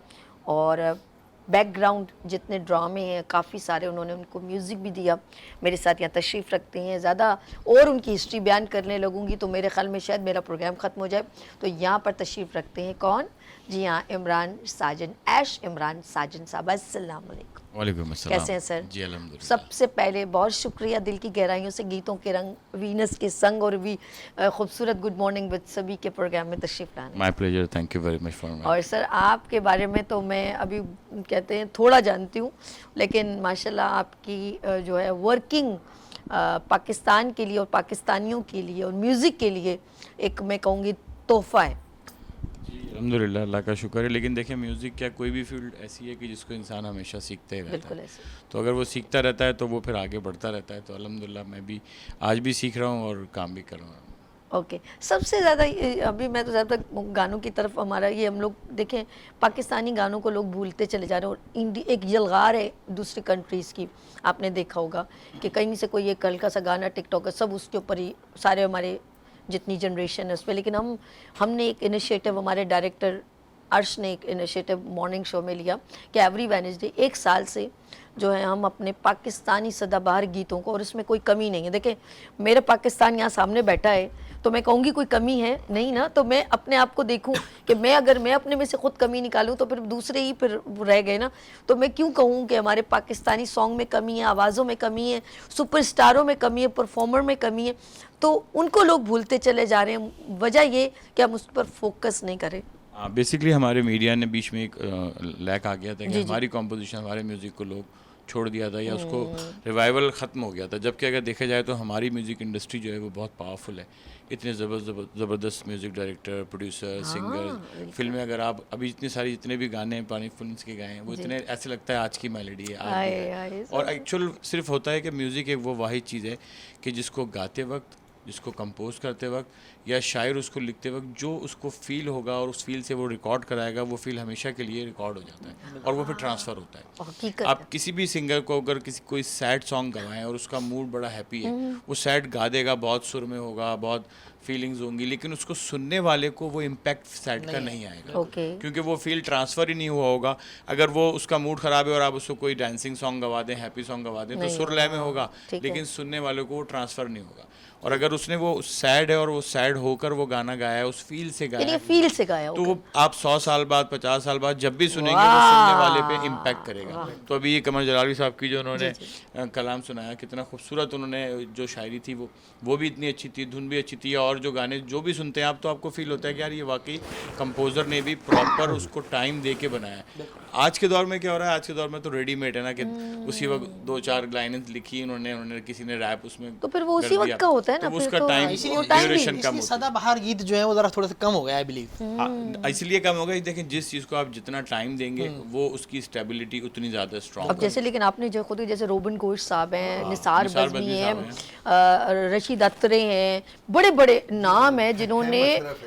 और बैकग्राउंड जितने ड्रामे हैं काफ़ी सारे उन्होंने उनको म्यूज़िक भी दिया। मेरे साथ यहाँ तशरीफ़ रखते हैं, ज़्यादा और उनकी हिस्ट्री बयान करने लगूंगी तो मेरे ख्याल में शायद मेरा प्रोग्राम ख़त्म हो जाए। तो यहाँ पर तशरीफ़ रखते हैं कौन? जी हाँ, इमरान साजन, ऐश इमरान साजन साहब। अस्सलाम वालेकुम। वालेकुम अस्सलाम। कैसे हैं सर? जी अल्हम्दुलिल्लाह। सबसे पहले बहुत शुक्रिया दिल की गहराइयों से गीतों के रंग वीनस के संग और भी खूबसूरत गुड मॉर्निंग विद सभी के प्रोग्राम में तशरीफ़ लाने। My pleasure, thank you very much for. और सर आपके बारे में तो मैं अभी कहते हैं थोड़ा जानती हूँ, लेकिन माशाल्लाह आपकी जो है वर्किंग पाकिस्तान के लिए और पाकिस्तानियों के लिए और म्यूज़िक के लिए एक मैं कहूँगी तोहफ़ा है। अल्हम्दुलिल्लाह, अल्लाह का शुक्र है। लेकिन देखिए म्यूज़िक क्या कोई भी फील्ड ऐसी है कि जिसको इंसान हमेशा सीखते रहता बिल्कुल है। ऐसे। तो अगर वो सीखता रहता है तो वो फिर आगे बढ़ता रहता है। तो अल्हम्दुलिल्लाह मैं भी आज भी सीख रहा हूँ और काम भी कर रहा हूँ। ओके सबसे ज़्यादा अभी मैं तो ज़्यादा गानों की तरफ हमारा ये हम लोग देखें, पाकिस्तानी गानों को लोग भूलते चले जा रहे हैं। और एक यलगार है दूसरी कंट्रीज़ की, आपने देखा होगा कि कहीं से कोई एक हल्का सा गाना टिकटॉक है, सब उसके ऊपर ही सारे हमारे जितनी जनरेशन है उस पर। लेकिन हमने एक इनिशिएटिव हमारे डायरेक्टर अर्श ने एक इनिशिएटिव मॉर्निंग शो में लिया कि एवरी वेडनेसडे 1 साल से जो है हम अपने पाकिस्तानी सदाबहार गीतों को, और इसमें कोई कमी नहीं है, देखें मेरे पाकिस्तान यहाँ सामने बैठा है तो मैं कहूँगी कोई कमी है नहीं ना, तो मैं अपने आप को देखूँ कि मैं अगर मैं अपने में से खुद कमी निकालूँ तो फिर दूसरे ही फिर रह गए ना, तो मैं क्यों कहूँ कि हमारे पाकिस्तानी सॉन्ग में कमी है, आवाज़ों में कमी है, सुपरस्टारों में कमी है, परफॉर्मर में कमी है, तो उनको लोग भूलते चले जा रहे हैं। वजह ये कि हम उस पर फोकस नहीं करें। बेसिकली हमारे मीडिया ने बीच में एक लैक आ गया था कि हमारी कॉम्पोजिशन, हमारे म्यूज़िक को लोग छोड़ दिया था या उसको रिवाइवल ख़त्म हो गया था, जबकि अगर देखा जाए तो हमारी म्यूज़िक इंडस्ट्री जो है वो बहुत पावरफुल है। इतने ज़बरदस्त म्यूज़िक डायरेक्टर, प्रोड्यूसर, सिंगर, फिल्में अगर आप अभी इतनी सारी जितने भी गाने हैं पानी फिल्म के गाए हैं वो इतने ऐसे लगता है आज की मेलोडी है, आज की है। और एक्चुअल सिर्फ होता है कि म्यूज़िक एक वो वाहिद चीज़ है कि जिसको गाते वक्त, जिसको कंपोज करते वक्त या शायर उसको लिखते वक्त जो उसको फील होगा और उस फील से वो रिकॉर्ड कराएगा, वो फील हमेशा के लिए रिकॉर्ड हो जाता है और वो फिर ट्रांसफ़र होता है। आप किसी भी सिंगर को अगर कोई सैड सॉन्ग गवाएं और उसका मूड बड़ा हैप्पी है, वो सैड गा देगा, बहुत सुर में होगा, बहुत फीलिंग्स होंगी, लेकिन उसको सुनने वाले को वो इम्पैक्ट सैड का नहीं आएगा, क्योंकि वो फील ट्रांसफ़र ही नहीं हुआ होगा। अगर वो उसका मूड ख़राब है और आप उसको कोई डांसिंग सॉन्ग गवा दें, हैप्पी सॉन्ग गवा दें, तो सुर लय में होगा, लेकिन सुनने वाले को वो ट्रांसफ़र नहीं होगा। और अगर उसने वो सैड है और वो सैड होकर वो गाना गाया है, उस फील से गाया, तो वो आप 100 साल बाद, 50 साल बाद जब भी सुनेंगे वो सुनने वाले पे इम्पैक्ट करेगा। तो अभी ये कमर जलाली साहब की जो उन्होंने कलाम सुनाया, कितना खूबसूरत उन्होंने जो शायरी थी वो भी इतनी अच्छी थी, धुन भी अच्छी थी, और जो गाने जो भी सुनते हैं आप तो आपको फील होता है कि यार ये वाकई कंपोज़र ने भी प्रॉपर उसको टाइम दे के बनाया है। आज के दौर में क्या हो रहा है, आज के दौर में तो रेडीमेड है ना कि उसी वक्त 2-4 लाइनें लिखी उन्होंने किसी ने रैप उसमें, तो फिर वो उसी वक्त का होता है ना, तो उसका टाइम ड्यूरेशन कम होता है। सदाबहार गीत जो है वो जरा थोड़ा सा कम हो गया, आई बिलीव। इसलिए कम होगा, देखें जिस चीज़ को आप जितना टाइम देंगे वो उसकी स्टेबिलिटी उतनी ज़्यादा स्ट्रॉन्ग। अब जैसे लेकिन आपने जो खुद जैसे रोबन घोष साहब हैं, निसार बज़मी हैं, रशीद अत्रे हैं, बड़े बड़े नाम हैं जिन्होंने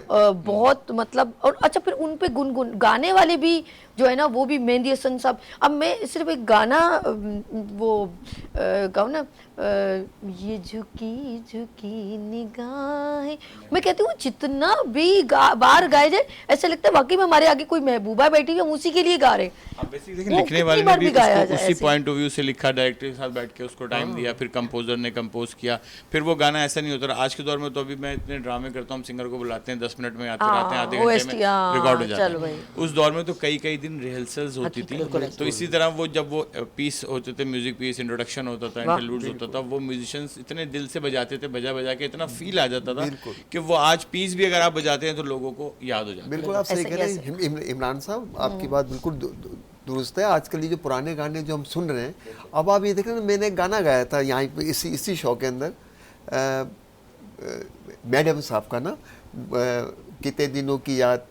बहुत मतलब, और अच्छा फिर उन पे गुनगुन गाने वाले भी जो है ना, वो भी मेहंदी हसन साहब। अब मैं सिर्फ एक गाना वो गाऊँ ना, ये झुकी झुकी निगाहें, मैं कहती हूँ जितना भी बार गाए जाए ऐसा लगता है वाकई में हमारे आगे कोई महबूबा बैठी है, हम उसी के लिए गा रहे हैं। लिखने वाले ने भी उसी पॉइंट ऑफ व्यू से लिखा, डायरेक्टर के साथ बैठ के उसको टाइम दिया, फिर कंपोजर ने कंपोज किया, फिर वो गाना ऐसा नहीं होता। आज के दौर में तो अभी मैं इतने ड्रामे करता हूँ, सिंगर को बुलाते हैं 10 मिनट में आते रहते हैं, आधे घंटे में रिकॉर्ड हो जाता है। उस दौर में तो कई दिन रिहर्सल्स होती थी। तो इसी तरह वो जब वो पीस होते थे, म्यूजिक पीस, इंट्रोडक्शन होता था, इंटरलूड्स होता था, वो म्यूजिशियंस इतने दिल से बजाते थे, बजा के इतना फील आ जाता था कि वो आज पीस भी अगर आप बजाते हैं तो लोगों को याद हो जाता है। बिल्कुल आप सही कह रहे हैं इमरान साहब, आपकी बात बिल्कुल दुरुस्त है। आजकल ये जो पुराने गाने जो हम सुन रहे हैं, अब आप ये देख रहे हैं, मैंने एक गाना गाया था यहाँ पे इसी शो के अंदर, मैडम साहब का ना, कितने दिनों की याद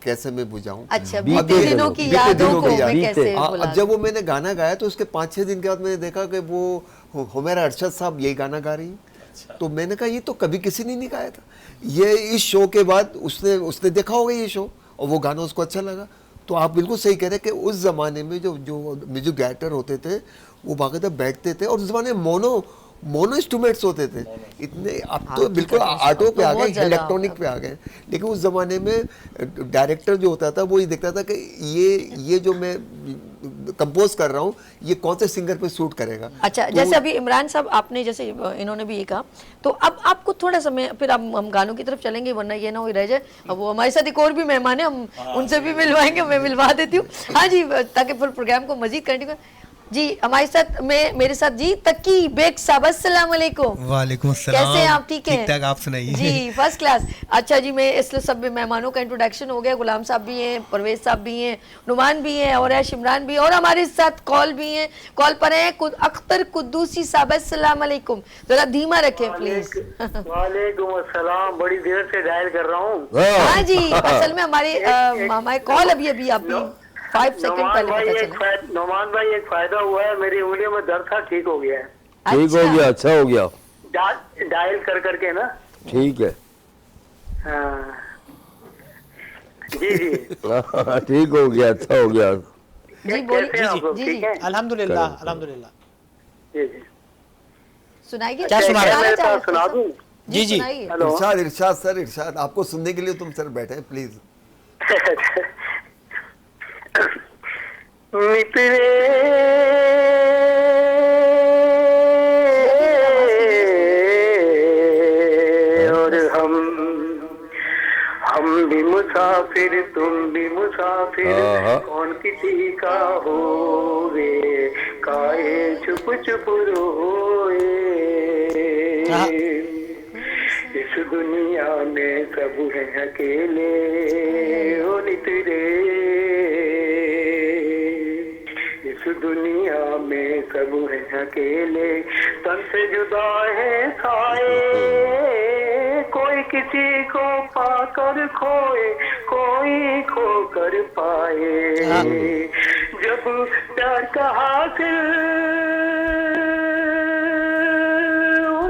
कैसे मैं बुझाऊं। अच्छा, बीते दिनों की यादों को मैं कैसे अब जब वो मैंने गाना गाया तो उसके 5-6 दिन के बाद मैंने देखा कि वो हुमैरा अरशद साहब यही गाना गा रही है। तो मैंने कहा ये तो कभी किसी ने नहीं गाया था। ये इस शो के बाद उसने देखा होगा ये शो और वो गाना उसको अच्छा लगा। तो आप बिल्कुल सही कह रहे हैं कि उस ज़माने में जो म्यूजिक डायरेक्टर होते थे वो बाकायदा बैठते थे, और उस ज़माने में मोनो इंस्ट्रूमेंट्स होते थे इतने। अब तो बिल्कुल ऑटो पे आ गए, इलेक्ट्रॉनिक पे आ गए, लेकिन उस ज़माने में डायरेक्टर जो होता था वो ये देखता था कि ये जो मैं कंपोज कर रहा हूँ ये कौन से सिंगर पे सूट करेगा। अच्छा, तो जैसे अभी इमरान साहब आपने जैसे इन्होंने भी ये कहा, तो अब आपको थोड़ा समय फिर हम गानों की तरफ चलेंगे, वरना ये ना हो रह जाए। अब वो हमारे साथ एक और भी मेहमान है, हम उनसे भी मिलवाएंगे, मैं मिलवा देती हूँ। हाँ जी, ताकि फिर प्रोग्राम को मजीद कंटिन्यू जी। हमारे साथ मेरे साथ जी तकी बेग साहब, अस्सलाम वालेकुम। वालेकुम अस्सलाम। कैसे हैं आप? ठीक हैं? ठीक ठाक, आप सुनाइए। जी फर्स्ट क्लास। अच्छा जी, मैं इसलिए सब मेहमानों का इंट्रोडक्शन हो गया। गुलाम साहब भी हैं, परवेज साहब भी हैं, नुमान भी हैं, और शिमरान भी, और हमारे साथ कॉल भी हैं। कॉल पर हैं अख्तर कुद्दूसी साहब, अस्सलाम वालेकुम। जरा धीमा रखें प्लीज। वालेकुम अस्सलाम, बड़ी देर से डायल कर रहा हूँ। हाँ जी, असल में हमारे कॉल अभी आप 5 सेकंड पहले पता चला। नोमान भाई, एक फायदा हुआ है, मेरी उंगलियों में दर्द था, ठीक हो गया है। ठीक हो गया, अच्छा हो गया। डायल कर करके ना। ठीक है। हाँ जी ठीक हो गया, अच्छा हो गया जी। बोलिए जी। अल्हम्दुलिल्लाह अल्हम्दुलिल्लाह। जी सुनाइए, क्या सुना दूं? जी इरशाद सर, इरशाद आपको सुनने के लिए तुम सर बैठे हैं, प्लीज। मित्रे और हम भी मुसाफिर तुम भी मुसाफिर कौन किसी का होवे काहे चुप चुप रोए इस दुनिया में सब हैं अकेले ओ नितरे इस दुनिया में सब हैं अकेले तन से जुदा है साए कोई किसी को पाकर खोए कोई खोकर पाए जब प्यार का हासिल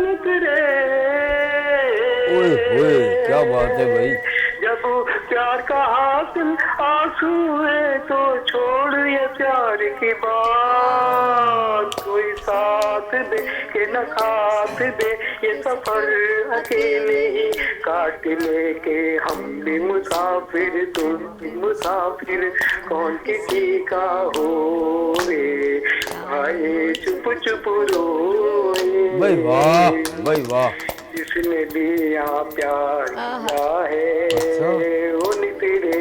उतरे ओए क्या बात है भाई। जब प्यार का हासिल आंसू है तो छोड़ ये प्यार की बात कोई साथ दे के न साथ दे ये सफर अकेले ही काट लेके हम भी मुसाफिर तुम भी मुसाफिर कौन किसी का होवे आए चुप चुप रोए भाई वाह भाई वाह। जिसने भी यहाँ प्यार किया है वो नितरे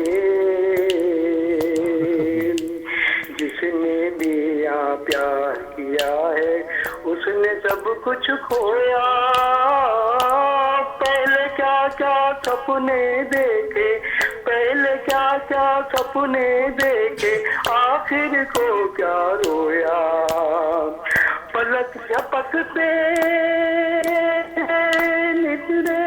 जिसने भी यहाँ प्यार किया है उसने सब कुछ खोया पहले क्या क्या सपने देखे पहले क्या क्या सपने देखे आखिर को क्या रोया पलक झपकते नितरे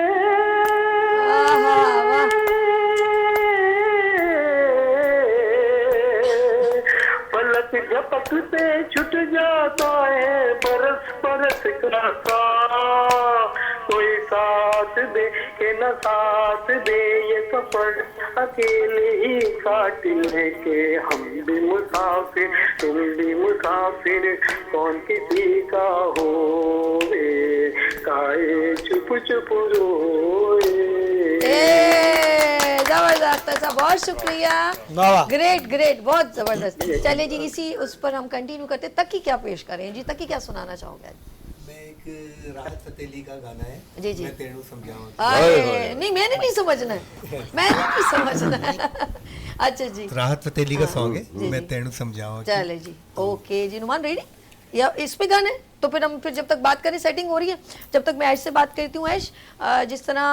पलक झपकते छूट जाता है बरस बरस का सा कोई साथ दे के न साथ दे ये सफर अकेले ही काट लेके हम भी मुसाफिर तुम भी मुसाफिर कौन किसी का होवे काहे चुप चुप रोए जबरदस्त अच्छा बहुत शुक्रिया ग्रेट ग्रेट बहुत जबरदस्त। चलिए जी इसी उस पर हम कंटिन्यू करते तकी क्या पेश करें जी तकी क्या सुनाना चाहोगे? मैं एक राहत फतेह का गाना है जी जी मैं तेनू समझाऊं नहीं मैंने नहीं समझना है मैंने नहीं समझना है अच्छा जी राहत फतेह का सॉन्ग है मैं तेनू समझाऊं चले जी ओके जी नुमान रेडी या इस पे गाने तो फिर हम फिर जब तक बात करें सेटिंग हो रही है जब तक मैं ऐश से बात करती हूँ। ऐश जिस तरह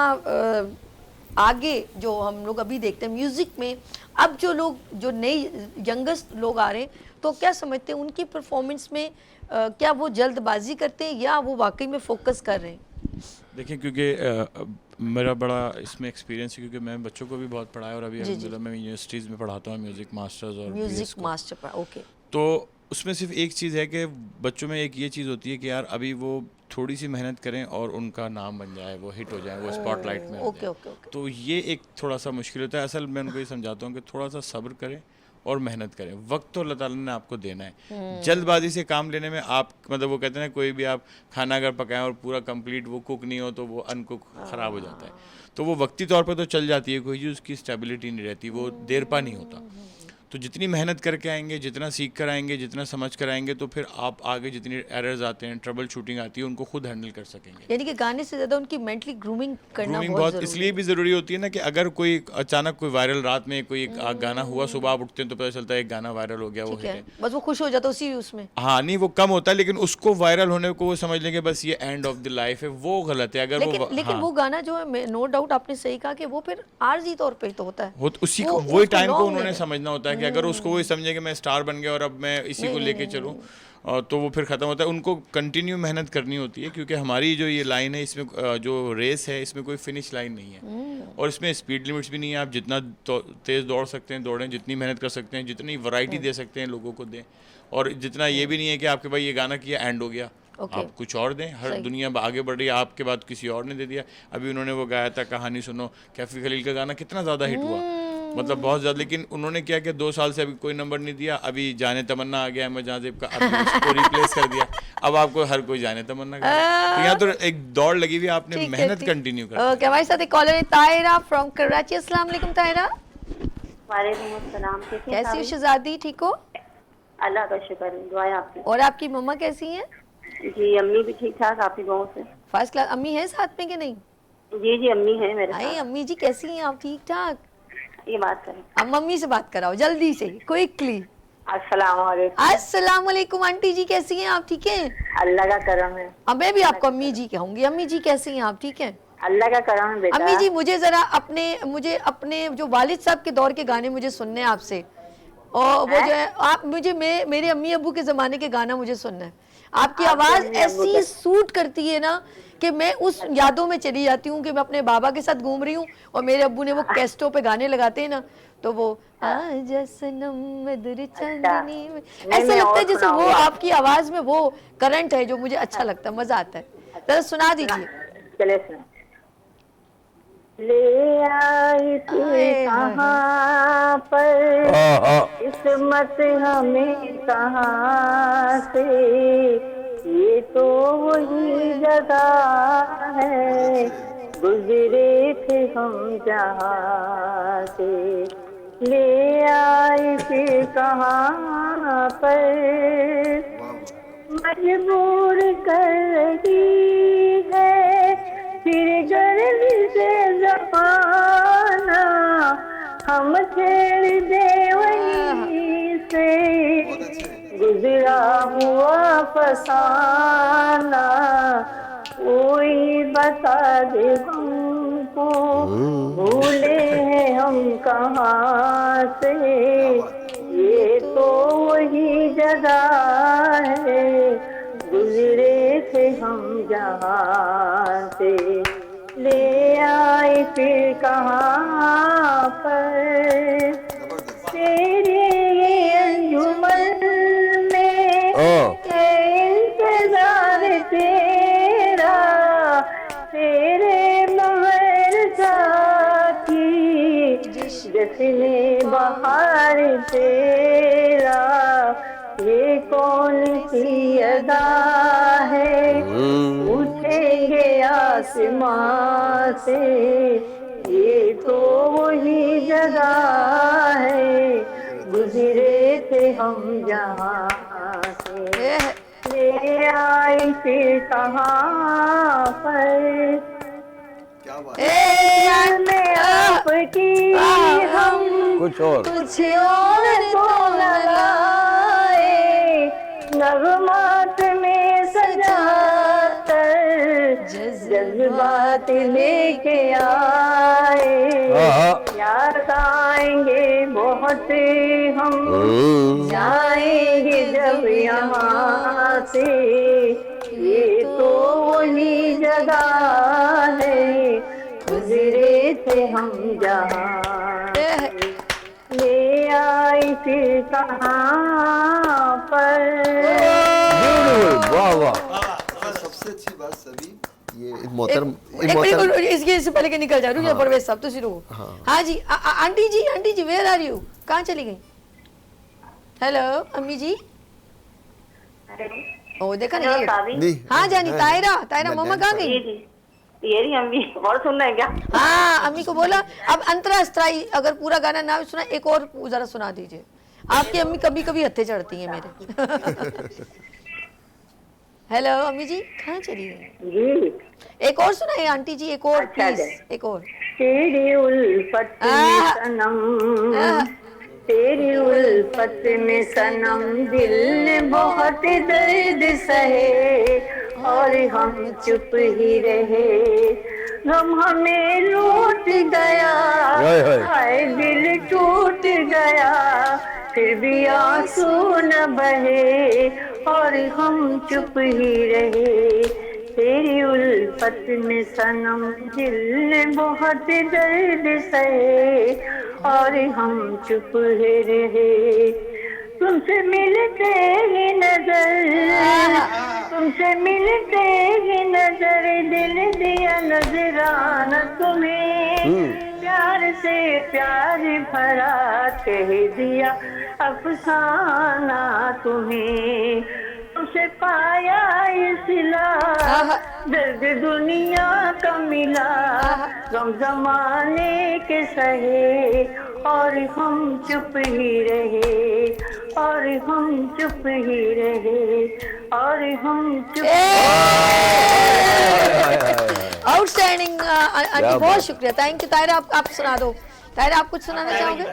आगे जो हम लोग अभी देखते हैं म्यूजिक में अब जो लोग जो नए यंगेस्ट लोग आ रहे हैं तो क्या समझते हैं उनकी परफॉर्मेंस में क्या वो जल्दबाजी करते हैं या वो वाकई में फोकस कर रहे हैं? देखिए क्योंकि मेरा बड़ा इसमें एक्सपीरियंस है क्योंकि मैं बच्चों को भी बहुत पढ़ाया और अभी अल्हम्दुलिल्लाह मैं यूनिवर्सिटीज़ में पढ़ाता हूँ म्यूज़िक मास्टर्स और म्यूजिक मास्टर ओके तो उसमें सिर्फ एक चीज़ है कि बच्चों में एक ये चीज़ होती है कि यार अभी वो थोड़ी सी मेहनत करें और उनका नाम बन जाए वो हिट हो जाए वो स्पॉटलाइट में ओके ओके तो ये एक थोड़ा सा मुश्किल होता है। असल मैं उनको ये समझाता हूँ कि थोड़ा सा सब्र करें और मेहनत करें वक्त तो अल्लाह ताला ने आपको देना है। जल्दबाजी से काम लेने में आप मतलब वो कहते हैं ना कोई भी आप खाना अगर पकाएं और पूरा कंप्लीट वो कुक नहीं हो तो वो अनकुक ख़राब हो जाता है तो वो वक्ती तौर पर तो चल जाती है कोई चीज़ उसकी स्टेबिलिटी नहीं रहती वो देर पा नहीं होता। तो जितनी मेहनत करके आएंगे जितना सीख कर आएंगे जितना समझ कर आएंगे तो फिर आप आगे जितनी एरर्स आते हैं ट्रबल शूटिंग आती है उनको खुद हैंडल कर सकेंगे। यानी कि गाने से ज़्यादा उनकी मेंटली ग्रूमिंग करना बहुत इसलिए भी ज़रूरी होती है ना कि अगर कोई अचानक कोई वायरल रात में कोई गाना हुआ सुबह आप उठते हैं तो पता चलता है एक गाना वायरल हो गया वो हिट है बस वो खुश हो जाता है उसी उसमें। हाँ नहीं वो कम होता है लेकिन उसको वायरल होने को वो समझ लेंगे बस ये एंड ऑफ द लाइफ है वो गलत है। अगर लेकिन वो गाना जो है नो डाउट आपने सही कहा कि वो फिर आर्जी तौर पे तो होता है उसी वही टाइम को उन्होंने समझना होता है कि अगर उसको वो समझे कि मैं स्टार बन गया और अब मैं इसी को लेके चलूं तो वो फिर ख़त्म होता है। उनको कंटिन्यू मेहनत करनी होती है क्योंकि हमारी जो ये लाइन है इसमें जो रेस है इसमें कोई फिनिश लाइन नहीं है और इसमें स्पीड लिमिट्स भी नहीं है। आप जितना तेज़ दौड़ सकते हैं दौड़ें जितनी मेहनत कर सकते हैं जितनी वैरायटी दे सकते हैं लोगों को दें और जितना ये भी नहीं है कि आपके भाई ये गाना किया एंड हो गया आप कुछ और दें। हर दुनिया आगे बढ़ रही है आपके बाद किसी और ने दे दिया। अभी उन्होंने वो गाया था कहानी सुनो कैफी खलील का गाना कितना ज़्यादा हिट हुआ मतलब बहुत ज़्यादा लेकिन उन्होंने क्या किया 2 साल से अभी कोई नंबर नहीं दिया। अभी जाने तमन्ना आ गया अहमद जाज़ेब का अभी उसको रिप्लेस कर दिया अब आपको हर कोई जाने तमन्ना का तो यहाँ तो एक दौड़ लगी हुई आपने मेहनत कंटिन्यू कर। ओके हमारे साथ एक कॉलर है ताहिरा फ्रॉम कराची। अस्सलाम वालेकुम ताहिरा। वालेकुम अस्सलाम। कैसी हो शहजादी ठीक हो? अल्लाह का शुक्र है, दुआ है आपकी। और आपकी मम्मा कैसी हैं? जी अम्मी भी ठीक ठाक, आपकी गाँव से। First class. अम्मी है साथ में कि नहीं? जी जी अम्मी है मेरे आई साथ। अम्मी जी कैसी हैं आप? ठीक ठाक। ये बात करें। अब मम्मी से बात कराओ जल्दी से, क्विकली। अस्सलाम वालेकुम। अस्सलाम वालेकुम आंटी जी, कैसी हैं आप? ठीक हैं? अल्लाह का करम है। अब मैं भी आपको अम्मी जी कहूंगी। अम्मी जी कैसी हैं आप? ठीक हैं? अल्लाह का करम है बेटा। अम्मी जी मुझे जरा मुझे अपने जो वालिद साहब के दौर के गाने मुझे सुनने हैं आपसे, और वो जो है आप मुझे मेरे अम्मी अब्बू के ज़माने के गाना मुझे सुनना है। आपकी आवाज़ ऐसी सूट करती है ना कि मैं उस यादों में चली जाती हूँ कि मैं अपने बाबा के साथ घूम रही हूँ और मेरे अब्बू ने वो कैस्टों पे गाने लगाते हैं ना, तो वो आज सनम मधुर चांदनी में, ऐसा लगता है जैसे वो आपकी आवाज़ में वो करंट है जो मुझे अच्छा लगता है, मज़ा आता है। जरा सुना दीजिए। चले सुन। ले आई थी कहाँ पर किस्मत हमें कहाँ से, ये तो वही जगह है गुजरे थे हम जहाँ से। ले आई थी कहाँ पर मजबूर कर रही है फिर गर्मी से ज़माना, हम छेड़ दे वहीं से गुजरा हुआ फसाना, कोई बता दे हमको भूले हैं हम कहाँ से, ये तो वही जगह है गुजरे थे हम जहाँ से। ले आए फिर कहाँ पर तेरे ये अंजुमन में इंतजार तेरा, तेरे महर साथी जश्ने बहार तेरा, ये कौन सी अदा है पूछेंगे आसमां से, ये तो वही जगह है गुजरे थे हम जहाँ से। ले आई फिर कहाँ पर में आपकी हम कुछ और कुछ और तो लगाए, नगमात में सजा कर जज्बात लेके आए, याद आएंगे बहुत हम जाएंगे जब यहाँ से, ये तो वही जगह है गुजरे थे हम जहाँ। ले आई फिर कहाँ पर। वाह वाह। सबसे अच्छी बात सभी ये मोहतरम इसके पहले के निकल जा रही है परवेज साहब, तो शुरू। हाँ जी aunty ji where are you? कहाँ चली गई? हेलो अम्मी जी। ओ देखा नहीं। हाँ जानी तायरा मम्मा कहाँ गई? ये रही अम्मी। और सुनना है क्या? हाँ अम्मी को बोला अब अंतराष्ट्रीय अगर पूरा गाना ना सुना एक और जरा सुना दीजिए। आपकी अम्मी कभी कभी हत्थे चढ़ती हैं मेरे। हेलो अम्मी जी कहाँ चली गई? एक और सुनाइए आंटी जी, एक और प्लीज, एक और। तेरी उल्फत में सनम, तेरी उल्फत में सनम दिल ने बहुत दर्द सहे और हम चुप ही रहे, गम हमें लूट गया, हाय दिल टूट गया, फिर भी आंसू न बहे और हम चुप ही रहे। तेरी उल्फत में सनम दिल ने बहुत दर्द सहे और हम चुप ही रहे। तुमसे मिलते ही नजर, तुमसे मिलते ही नजर दिल दिया नजराना तुम्हें, प्यार से प्यार भरा कह दिया अफसाना तुम्हें। उसे पाया इसला दर्द दुनिया का मिला गम जमाने के सहे और हम चुप ही रहे और हम चुप ही रहे और हम चुप आउटस्टैंडिंग आंटी, बहुत शुक्रिया, थैंक यू। ताहिरा आप सुना दो। ताहिरा आप कुछ सुनाना चाहोगे?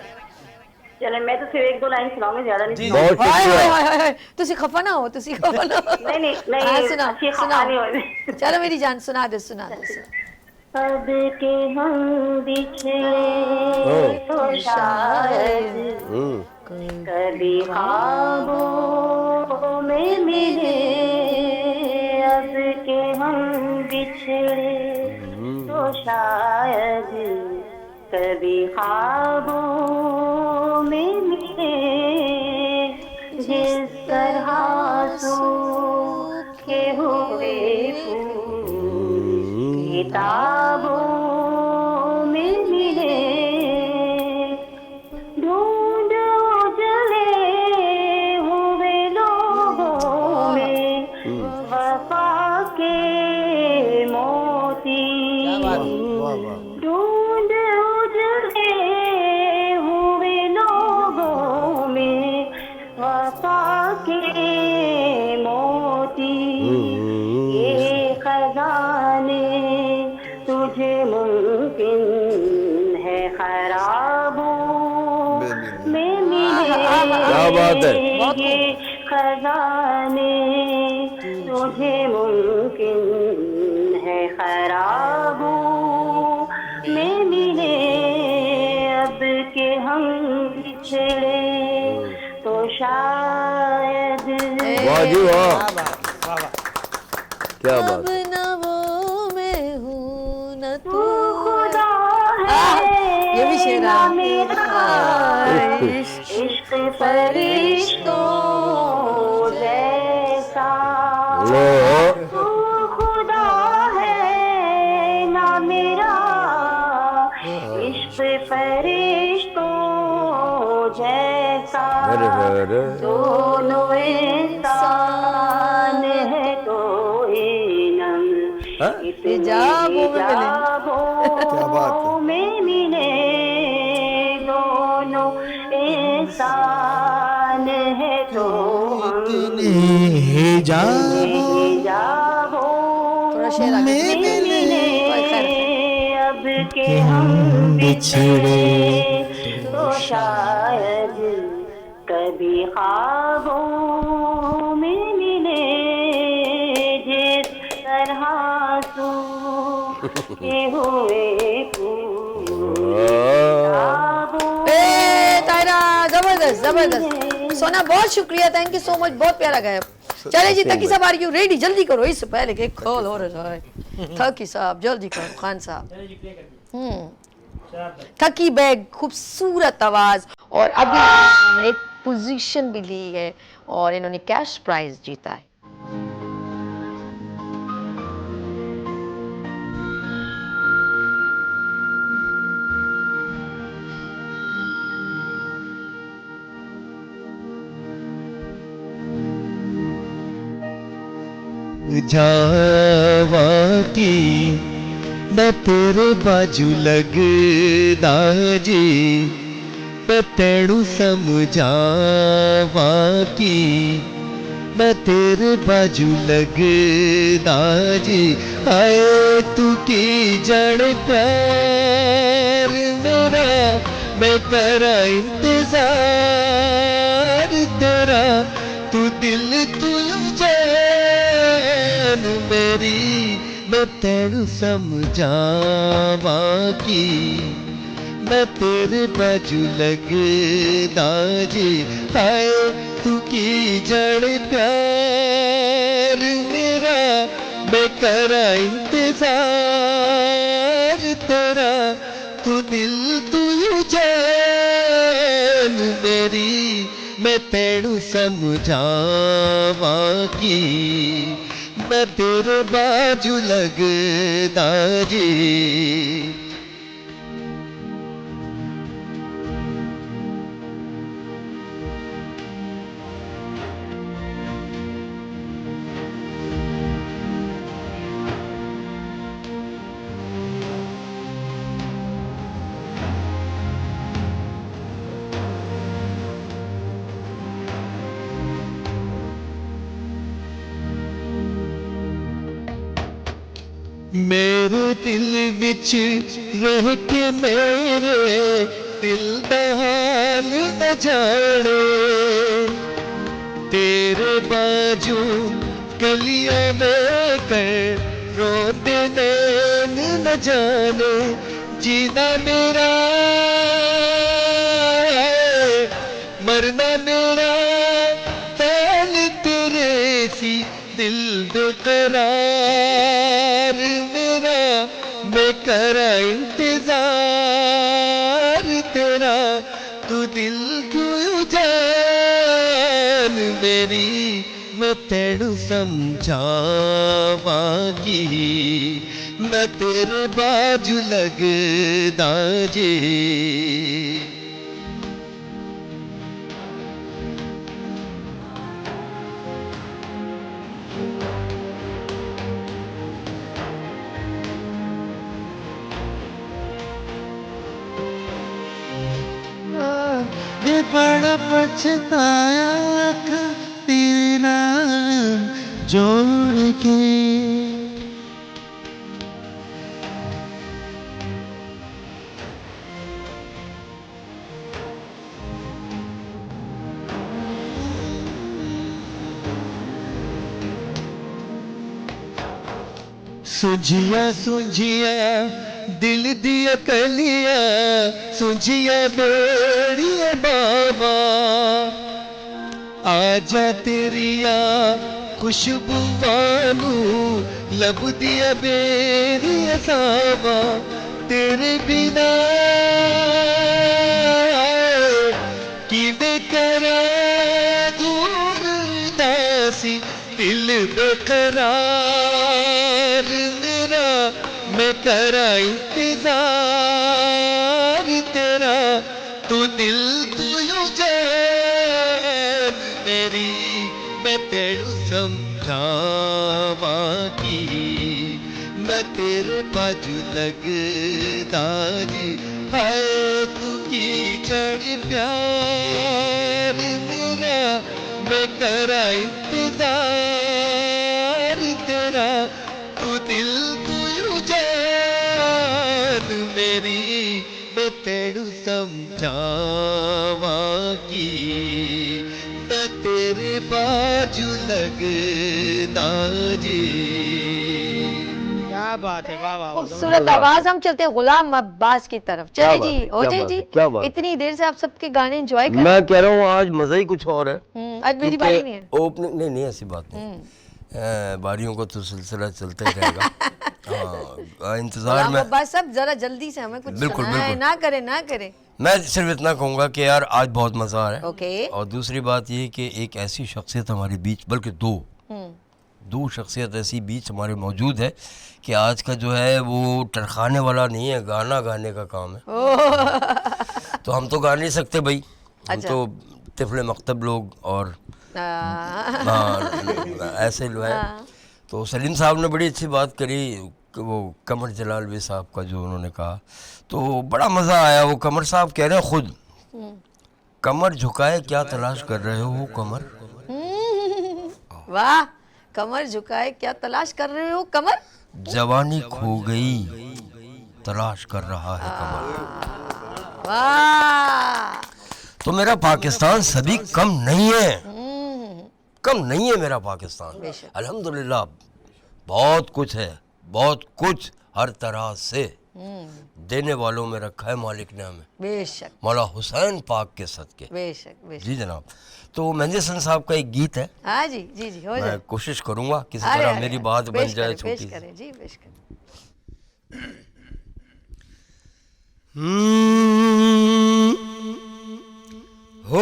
चले मैं तो सिर्फ एक दो लाइन सुनाऊंगी, ज्यादा नहीं बहुत शुक्रिया। तुसी खफा ना हो, तुसी खफा ना हो। नहीं हाँ, सुनाओ अच्छी सुनाओ। कहानी होगी। चलो मेरी जान सुना दे, सुना दे। अब के हम बिछड़े तो शायद कभी ख्वाबों में मिले, अब के हम बिछड़े तो शायद कभी ख्वाबों में मिले, जिस तरह सूखे हुए किताबों में मिले, ढूंढ उजले हुए लोगों में वफा के मोती, ढूंढ उजले हुए लोगों में वफा के मोती, ये खजाने तुझे मुमकिन है खराबों में मिले, क्या बात है। ये खजाने तुझे मुमकिन है खराबों में मिले, अब के हम बिछड़े तो शायद। वाह जी वाह, क्या बात। अब न वो मैं हूँ न तू, खुदा है ये भी शेर ना है। मेरा इश्क फरिश्तों जैसा, तू खुदा है ना मेरा इश्क फरिश्तों जैसा, दोनों इंसान है तो हिजाबों में मिले, दोनों इंसान है तो थोड़ा में मिले, अब के हम बिछड़े तो शायद कभी ख्वाबों में मिले, जिस तरह सूखे हुए तायरा, जबरदस्त जबरदस्त। सोना बहुत शुक्रिया, थैंक यू सो मच, बहुत प्यारा गाया। चले जी, तकी साहब, आर यू रेडी? जल्दी करो, इससे पहले कि कॉल हो रहा है। थकी साहब जल्दी करो, खान साहब। थकी बैग, खूबसूरत आवाज, और अभी एक पोजीशन भी ली है और इन्होंने कैश प्राइज जीता है। जावा की मैं तेरे बाजू लगदा जी, मैं तेनू समझावा की मैं तेरे बाजू लगदा जी, आए तू की जड़ प्यार मेरा, मैं करा इंतजार तेरा, तू दिल तू जान मेरी, मैं तेनू समझावा की मैं तेरे बाजू लगदा जी, हाय तू की जड़ प्यार मेरा, मैं करा इंतजार तेरा, तू दिल तू जान मेरी, मैं तेनू समझावा की मैं तेरे बाजू लगदा जी। मेरे दिल विच रह के मेरे दिल दा हाल न जाने तेरे बाजू गलियां में कर रोते नैन न जाने जीना मेरा मरना मेरा फैल तेरे सी दिल बेकरार मेरा मैं करा इंतजार तेरा तू दिल तू जान मेरी मैं तेनू समझावांगी मैं तेरे बाजू लगदा जे ये बड़ा पछताया तेरे नाम जोड़ के सुझिया सुझिया दिल दिया कलिया सुझिया बेड़िया बाबा आजा तेरिया खुशबू वानू लब दिया बेड़िया सावा तेरे बिना किवे करा दासी दिल बेकरार मेरा मैं करा इंतजार तेरा तू दिल तू जान मेरी मैं तेरू समझावांगी मैं तेरे बाजू लगदा जी हाय तू की चढ़ प्यार मेरा मैं करा इंतजार तेरा तू दिल तू जान मेरी मैं तेरू समझावांगी मैं तेरे बाजू लगदा जी क्या बात है, वाह वाह वाह। खूबसूरत आवाज। हम चलते हैं गुलाम अब्बास की तरफ। चले जी, हो क्या जाए बात जी। है, क्या बात है। इतनी देर से आप सबके गाने एंजॉय कर मैं कह रहा हूँ आज मजा ही कुछ और है। आज मेरी बारी नहीं है। ओपनिंग नहीं ऐसी बात नहीं, बारियों का तो सिलसिला चलता ही रहेगा। हाँ, इंतजार गुलाम में अब्बास साहब जरा जल्दी से हमें कुछ बिल्कुल, सुनाएं। बिल्कुल। ना करे ना करे। मैं सिर्फ इतना कहूँगा कि यार आज बहुत मज़ा आ रहा है। ओके। और दूसरी बात ये कि एक ऐसी शख्सियत हमारे बीच, बल्कि दो शख्सियत ऐसी बीच हमारे मौजूद है कि आज का जो है वो टरखाने वाला नहीं है, गाना गाने का काम है। तो हम तो गा नहीं सकते भाई, हम अच्छा। तो तिफले मकतब लोग और ऐसे लोग हैं। तो सलीम साहब ने बड़ी अच्छी बात करी कि वो कमर जलालवी साहब का जो उन्होंने कहा, तो बड़ा मज़ा आया। वो कमर साहब कह रहे हैं खुद, कमर झुकाए क्या तलाश कर रहे हो कमर। वाह, कमर झुकाए क्या तलाश कर रहे हो कमर। जवानी खो गई तलाश कर रहा है कमर। वाह। तो मेरा पाकिस्तान सभी कम नहीं है, कम नहीं है मेरा पाकिस्तान। अल्हम्दुलिल्लाह बहुत कुछ है, बहुत कुछ हर तरह से देने वालों में रखा है मालिक ने हमें, बेशक। मौला हुसैन पाक के सदके। बेशक बेशक। जी जनाब। तो मेहंदी हसन साहब का एक गीत है, हाँ जी जी जी, हो जाए। मैं कोशिश करूंगा किसी अरे, तरह अरे, मेरी अरे, बात बन पेश जाए करें, छोटी पेश सी। करें जी, पेश करें। हो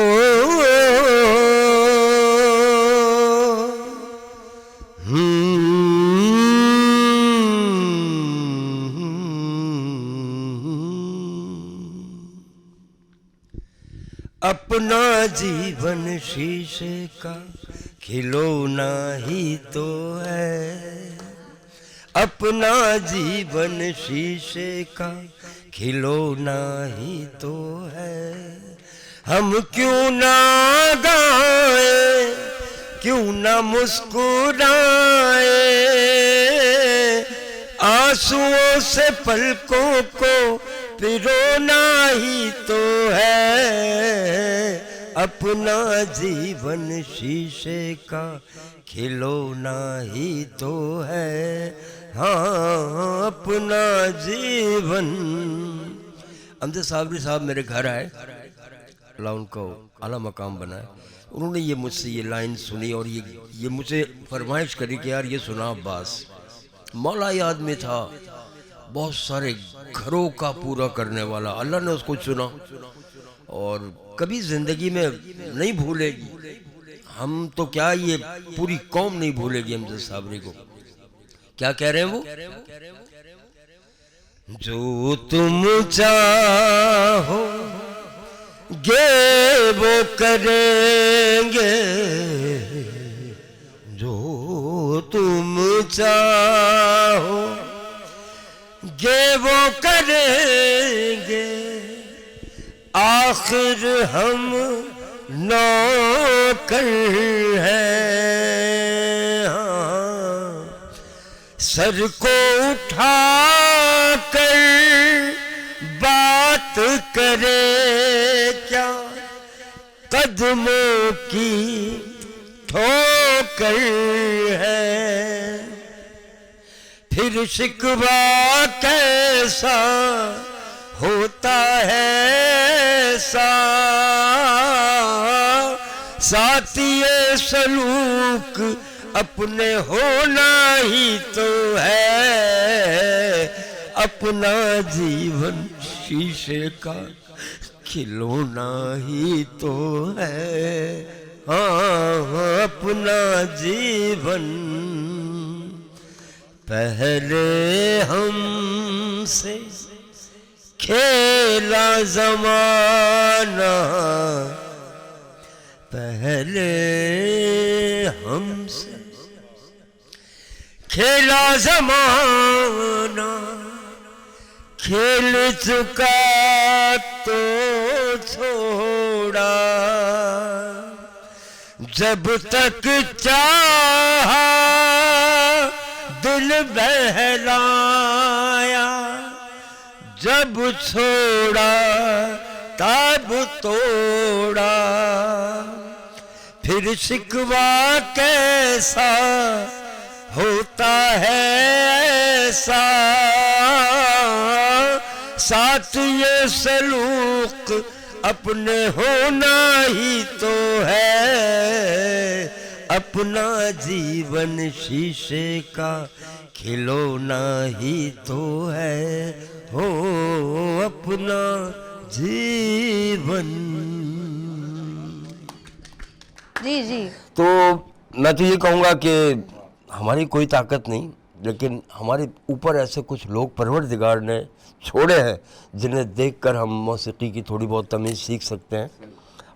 अपना जीवन शीशे का खिलौना ही तो है, अपना जीवन शीशे का खिलौना ही तो है। हम क्यों ना गाएं, क्यों ना मुस्कुराएं, आंसुओं से पलकों को पिरोना ही तो है, अपना जीवन शीशे का खिलौना ही तो है, हाँ अपना जीवन। अमजद साबरी साहब मेरे घर आए, अल्लाह उनको आला मकाम बनाए। उन्होंने ये मुझसे ये लाइन सुनी और ये मुझे फरमाइश करी कि यार ये सुना अब्बास। मौलाई आदमी था, बहुत सारे घरों का पूरा करने वाला, अल्लाह ने उसको चुना और कभी ज़िंदगी में नहीं भूलेगी। हम तो क्या, ये पूरी कौम नहीं भूलेगी अमजद साबरी को। क्या कह रहे हैं वो? जो तुम चाहो गे वो करेंगे, जो तुम चाहो गे वो करेंगे, आखिर हम नौकर हैं। हाँ, सर को उठा कर बात करे क्या, कदमों की ठोकर है। फिर शिकवा कैसा होता है साथिये सलूक अपने होना ही तो है, अपना जीवन शीशे का खिलौना ही तो है, हाँ अपना जीवन। पहले हमसे खेला ज़माना, पहले हमसे खेला ज़माना, खेल चुका तो छोड़ा, जब तक चाहा दिल बहलाया, जब छोड़ा तब तोड़ा। फिर शिकवा कैसा होता है ऐसा, साथ ये सलूक अपने होना ही तो है, अपना जीवन शीशे का खिलौना ही तो है, हो अपना जीवन। जी जी। तो मैं तो ये कहूँगा कि हमारी कोई ताकत नहीं, लेकिन हमारे ऊपर ऐसे कुछ लोग परवरदिगार ने छोड़े हैं जिन्हें देखकर हम मौसीकी की थोड़ी बहुत तमीज़ सीख सकते हैं।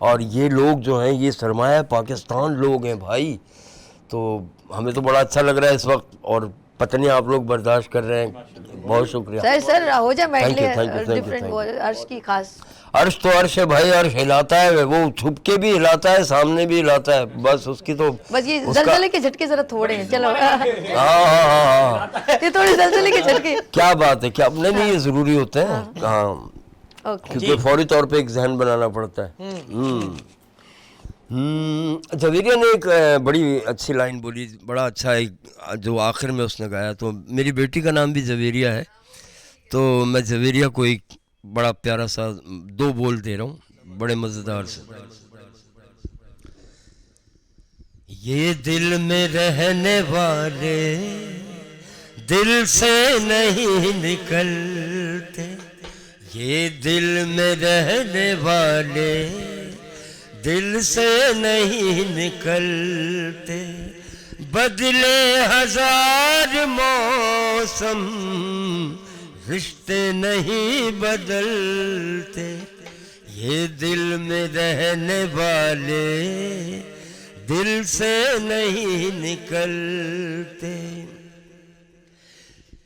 और ये लोग जो हैं ये सरमाया पाकिस्तान लोग हैं भाई। तो हमें तो बड़ा अच्छा लग रहा है इस वक्त, और पता नहीं आप लोग बर्दाश्त कर रहे हैं। बहुत शुक्रिया सर हो जाए मेडले डिफरेंट वो अर्श की खास। अर्श तो अर्श है भाई, अर्श हिलाता है, वो छुप के भी हिलाता है, सामने भी हिलाता है, बस उसकी तो बस ये ज़लज़ले के झटके जरा थोड़े हैं। चलो हाँ ये थोड़े ज़लज़ले के झटके क्या बात है, क्या अपने नहीं ये जरूरी होते हैं। हाँ क्योंकि फौरी तौर पे एक जहन बनाना पड़ता है। जवेरिया ने एक बड़ी अच्छी लाइन बोली, बड़ा अच्छा एक जो आखिर में उसने गाया। तो मेरी बेटी का नाम भी जवेरिया है, तो मैं जवेरिया को एक बड़ा प्यारा सा 2 बोल दे रहा हूँ, बड़े मज़ेदार से। ये दिल में रहने वाले दिल से नहीं निकलते, ये दिल में रहने वाले दिल से नहीं निकलते, बदले 1000 मौसम रिश्ते नहीं बदलते, ये दिल में रहने वाले दिल से नहीं निकलते।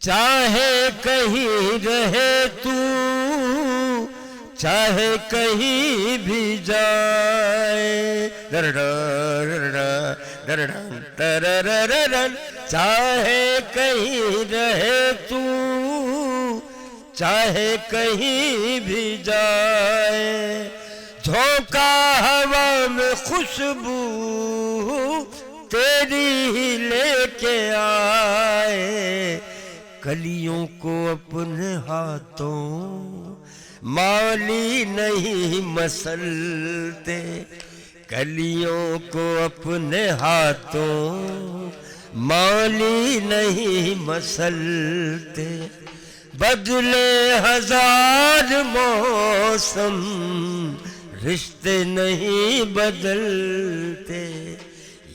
चाहे कहीं रहे तू, चाहे कहीं भी जाए, चाहे कहीं रहे तू, चाहे कहीं भी जाए, झोंका हवा में खुशबू तेरी ही लेके आए, कलियों को अपने हाथों माली नहीं मसलते, कलियों को अपने हाथों माली नहीं मसलते, बदले हजार मौसम रिश्ते नहीं बदलते,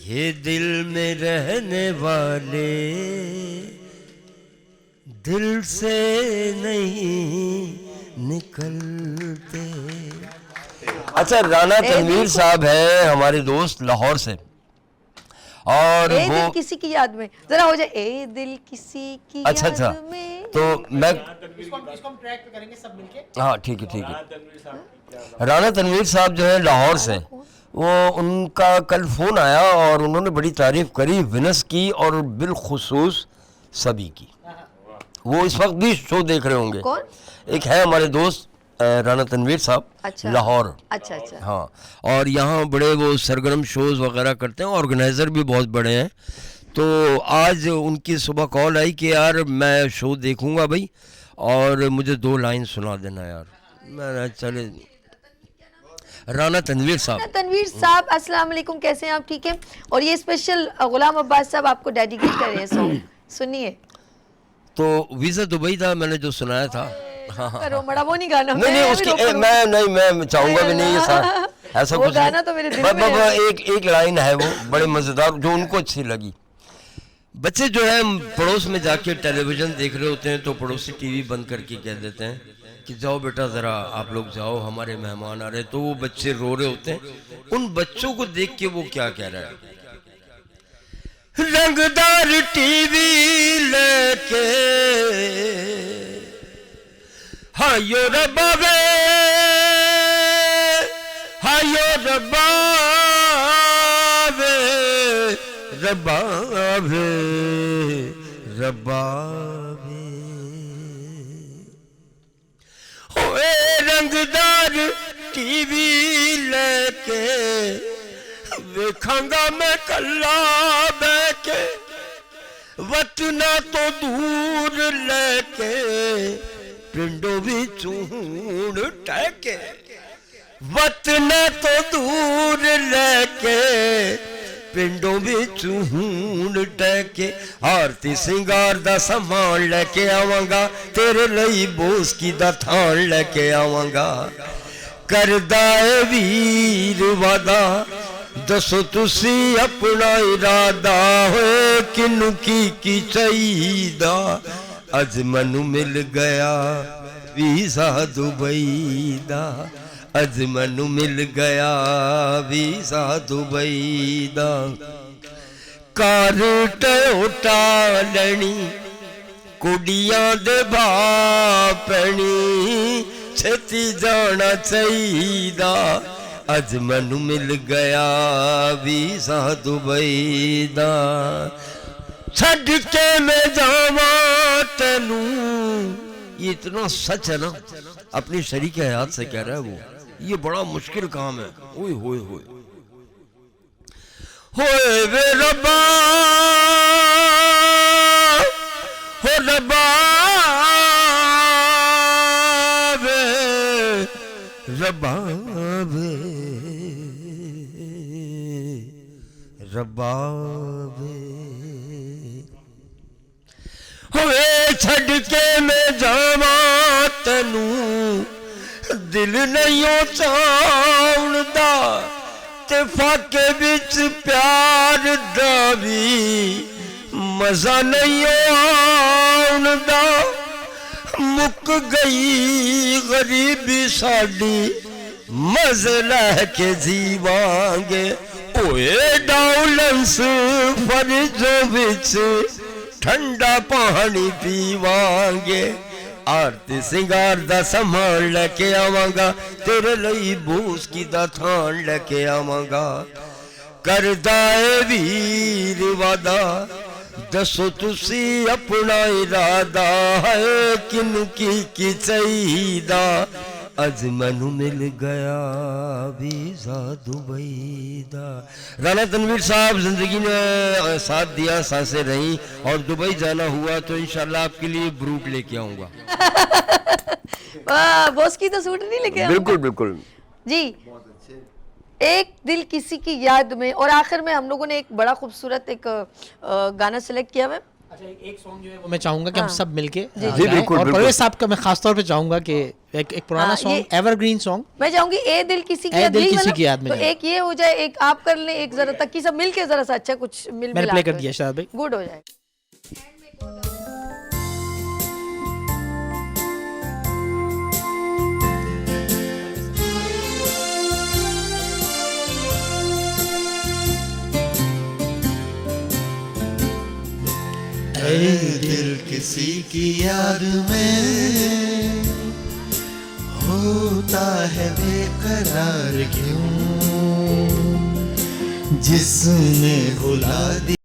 ये दिल में रहने वाले दिल से नहीं निकलते। अच्छा, राणा तनवीर साहब है हमारे दोस्त लाहौर से, और ए वो दिल किसी की याद में जरा हो जाए, ए दिल किसी की अच्छा याद अच्छा, में। तो मैं इसको हम ट्रैक पे करेंगे सब मिलके। हाँ ठीक है ठीक है। राणा तनवीर साहब जो है लाहौर से, वो उनका कल फ़ोन आया और उन्होंने बड़ी तारीफ़ करी विनस की और बिलखुसूस सभी की। वो इस वक्त भी शो देख रहे होंगे। कौन? एक है हमारे दोस्त राणा तनवीर साहब, अच्छा। लाहौर। अच्छा अच्छा। हाँ, और यहाँ बड़े वो सरगर्म शोज़ वगैरह करते हैं, ऑर्गेनाइज़र भी बहुत बड़े हैं। तो आज उनकी सुबह कॉल आई कि यार मैं शो देखूंगा भाई, और मुझे 2 लाइन सुना देना यार। मैंने चले, राणा तनवीर साहब। तनवीर साहब अस्सलाम वालेकुम, कैसे हैं आप? ठीक है। और ये स्पेशल गुलाम अब्बास साहब आपको डेडिकेट कर रहे हैं सॉन्ग, सुनिए। तो वीज़ा दुबई था मैंने जो सुनाया था। हाँ हाँ करो मड़ा, वो नहीं गाना। नहीं उसकी मैं चाहूंगा भी नहीं ये साथ ऐसा वो कुछ गाना तो मेरे दिल में है। एक लाइन है वो बड़े मज़ेदार जो उनको अच्छी लगी। बच्चे जो है पड़ोस में जाके टेलीविज़न देख रहे होते हैं तो पड़ोसी टीवी बंद करके कह देते हैं कि जाओ बेटा ज़रा आप लोग जाओ, हमारे मेहमान आ रहे। तो वो बच्चे रो रहे होते हैं। उन बच्चों को देख के वो क्या कह रहा है, रंगदार टीवी लेके हायो रब्बा वे, हायो रब्बा वे, रब्बा वे, रब्बा वे, होए रंगदार टीवी लेके वेखांगा मैं कल्ला बैके, वतना तो दूर लेके पिंडों भी चूड़ टहके, वतना तो दूर लेके पिंडों भी चूड़ टहके, आरती सिंगार दा समान लेके आवांगा, तेरे ਲਈ बोसकी दा थान लेके आवांगा, करदा ए वीर वादा दसो तुसी अपना इरादा, हो किनू की चाहिदा, अज मनु मिल गया वीज़ा दुबई दा, अज मनु मिल गया वीज़ा दुबई दा, कार टोटा लैनी कुड़ियां दे भापनी, छेती जाना चाहिदा, अज मनु मिल गया वीज़ा दुबई दा, छड़ के मैं जावा तेनू। ये इतना सच है ना, अपनी शरीक हयात से कह रहा है वो। ये बड़ा मुश्किल काम है। ओए होए होए होए वे रब्बा, हो रब्बा वे, रब्बा वे, रब्बा वे, होए छड़ के मैं जावा तेनू, दिल नहीं चाउंदा, ते फाके बिच प्यार दा भी मजा नहीं आउंदा, मुक गई गरीबी साडी, मजे लैके जीवांगे, ओए डाउलेंस फर्जों बिच ठंडा पानी पीवांगे, आरती सिंगार दा समान लेके आवांगा, तेरे ਲਈ बोसकी दा थान लेके आवांगा, करदा ए वीर वादा दसो तुसी अपना इरादा है किनकी की चाहिदा अज मैनू मिल गया वीजा दुबई दा। राना तनवीर साहब जिंदगी ने साथ दिया, सांसें रहीं, और दुबई जाना हुआ तो इंशाल्लाह आपके लिए ब्रूट लेके आऊँगा। वाह, बॉस की तो सूट नहीं लेके आऊंगा। बिल्कुल बिल्कुल जी। एक दिल किसी की याद में, और आखिर में हम लोगों ने एक बड़ा खूबसूरत एक गाना सिलेक्ट किया हुआ है। अच्छा, एक सॉन्ग जो है वो मैं चाहूंगा कि हम हाँ। सब मिलके जी, गाएं। जी, बिल्कुल, और बिल्कुल। परवेज साहब का मैं खास तौर पे चाहूंगा कि एक पुराना हाँ, सॉन्ग, एवरग्रीन सॉन्ग, मैं चाहूंगी ए दिल किसी की ए याद, दिल यही किसी वाला? की याद में तो जाए। एक ये हो जाए, एक आप कर लें, एक जरा तक सब मिलके जरा सा अच्छा कुछ मैंने मिला प्ले कर के दिया शायद भाई। गुड हो जाए। ऐ दिल किसी की याद में होता है बेकरार क्यों, जिसने भुला दी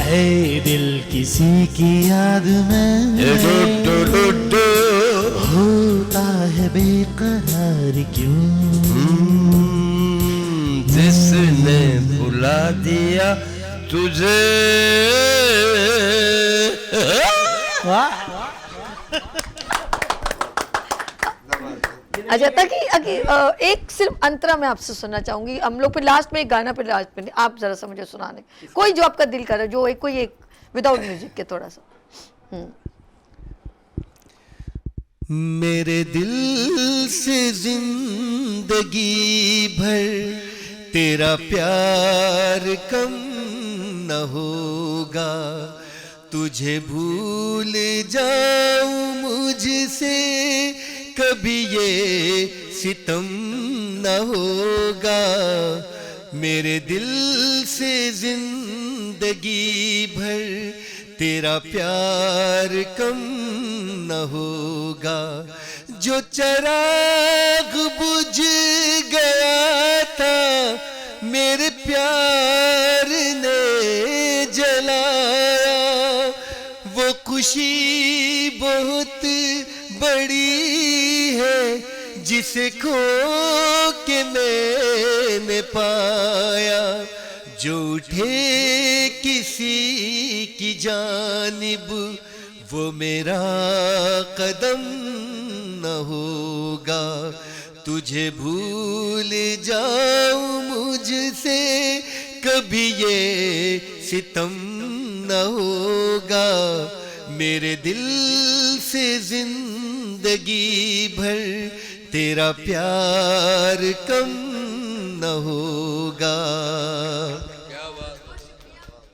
ऐ दिल किसी की याद में होता है बेकरार क्यों, जिसने भुला दिया तुझे। अच्छा, ताकि एक सिर्फ अंतरा मैं आपसे सुनना चाहूंगी, हम लोग फिर लास्ट में एक गाना, फिर लास्ट में आप जरा सा मुझे सुनाने कोई जो आपका दिल करे, जो एक कोई एक विदाउट म्यूजिक के थोड़ा सा। मेरे दिल से जिंदगी भर तेरा प्यार कम न होगा, तुझे भूल जाऊं मुझसे कभी ये सितम न होगा, मेरे दिल से जिंदगी भर तेरा प्यार कम न होगा, जो चराग बुझ गया था मेरे प्यार ने जलाया, वो खुशी बहुत बड़ी है जिसे खो के मैंने पाया, जो उठे किसी की जानिब वो मेरा कदम न होगा, तुझे भूल जाऊं मुझसे कभी ये सितम न होगा, मेरे दिल से जिंदगी भर तेरा प्यार कम न होगा।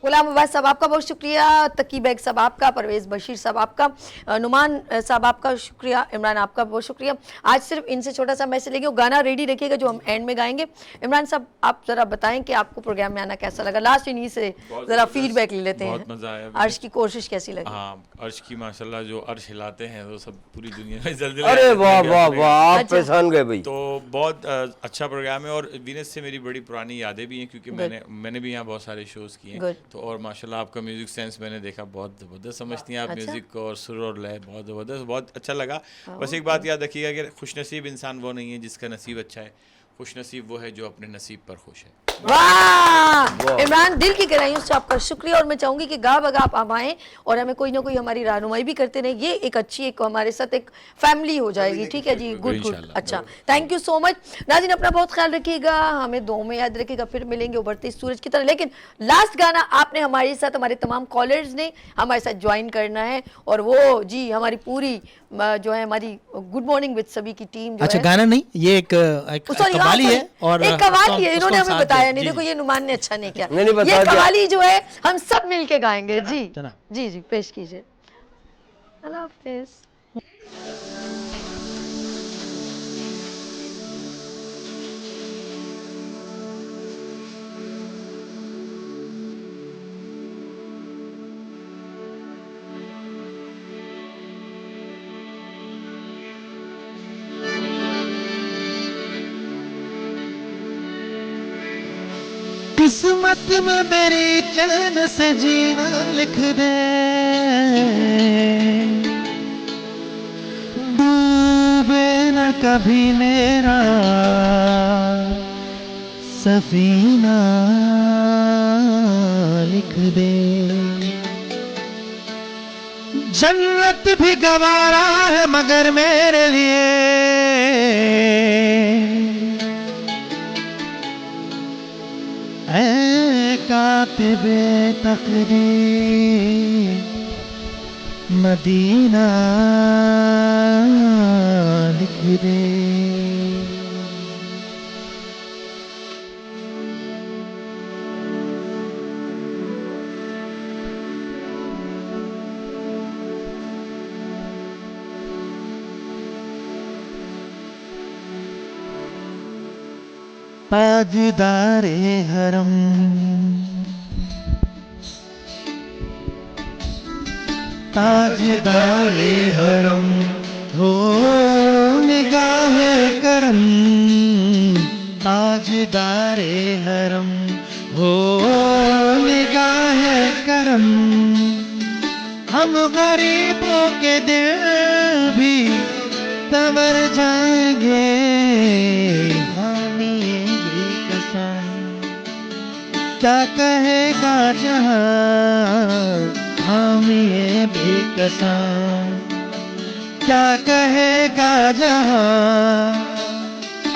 गुलाम अब्बास साहब आपका बहुत शुक्रिया, तकी बैग साहब आपका, परवेज़ बशीर साहब आपका, नुमान साहब आपका शुक्रिया, इमरान आपका बहुत शुक्रिया। आज सिर्फ इनसे छोटा सा मैसेज लेंगे, वो गाना रेडी रखिएगा जो हम एंड में गाएंगे। इमरान साहब आप ज़रा बताएं कि आपको प्रोग्राम में आना कैसा लगा, लास्ट इन्हीं से ज़रा फीडबैक ले लेते हैं। बहुत मज़ा आया। अर्श की कोशिश कैसी लगी? हाँ, अर्श की माशाल्लाह जो अर्श हिलाते हैं वो सब पूरी दुनिया में जल्दी। अरे वाह वाह वाह, आप पहचान गए भाई। तो बहुत अच्छा प्रोग्राम है और वीनस से मेरी बड़ी पुरानी यादें भी हैं क्योंकि मैंने भी यहाँ बहुत सारे शोज़ किए हैं। तो और माशाल्लाह आपका म्यूजिक सेंस मैंने देखा, बहुत ज़बरदस्त समझती हैं आप म्यूजिक को, और सुर और लय बहुत ज़बरदस्त, बहुत अच्छा लगा। बस एक बात याद रखिएगा कि खुशनसीब इंसान वो नहीं है जिसका नसीब अच्छा है, खुशनसीब वो है जो अपने नसीब पर खुश है। वाह इमरान, दिल की गहराइयों से आपका शुक्रिया, और मैं चाहूंगी कि गा बगा आप आएँ और हमें कोई ना कोई हमारी रहनुमाई भी करते रहे, ये एक अच्छी एक हमारे साथ एक फैमिली हो जाएगी। ठीक है जी, गुड गुड, अच्छा, थैंक यू सो मच। नाज़रीन अपना बहुत ख्याल रखिएगा, हमें दुआओं में याद रखिएगा, फिर मिलेंगे उभरते सूरज की तरह। लेकिन लास्ट गाना आपने हमारे साथ, हमारे तमाम कॉलर्स ने हमारे साथ ज्वाइन करना है, और वो जी हमारी पूरी जो है हमारी गुड मॉर्निंग विद सभी की टीम जो अच्छा है, गाना नहीं, ये एक कव्वाली है, और एक कव्वाली है, इन्होंने हमें बताया नहीं, देखो ये नुमान ने अच्छा नहीं किया, ये कव्वाली जो है हम सब मिलके गाएंगे। जी जी जी, पेश कीजिए। अल्लाह हाफिज़। किस्मत में मेरी चैन से जीना लिख दे, डूबे न कभी मेरा सफीना लिख दे, जन्नत भी गवारा है मगर मेरे लिए ऐ कातिबे तकदीर मदीना लिख दे। ताजदारे हरम ताजदारे हरम हो निगाह करम, ताजदारे हरम हो निगाह करम, हम गरीबों के दिल भी संवर जाएंगे, क्या कहेगा जहां हम ये बेकसां, क्या कहेगा जहां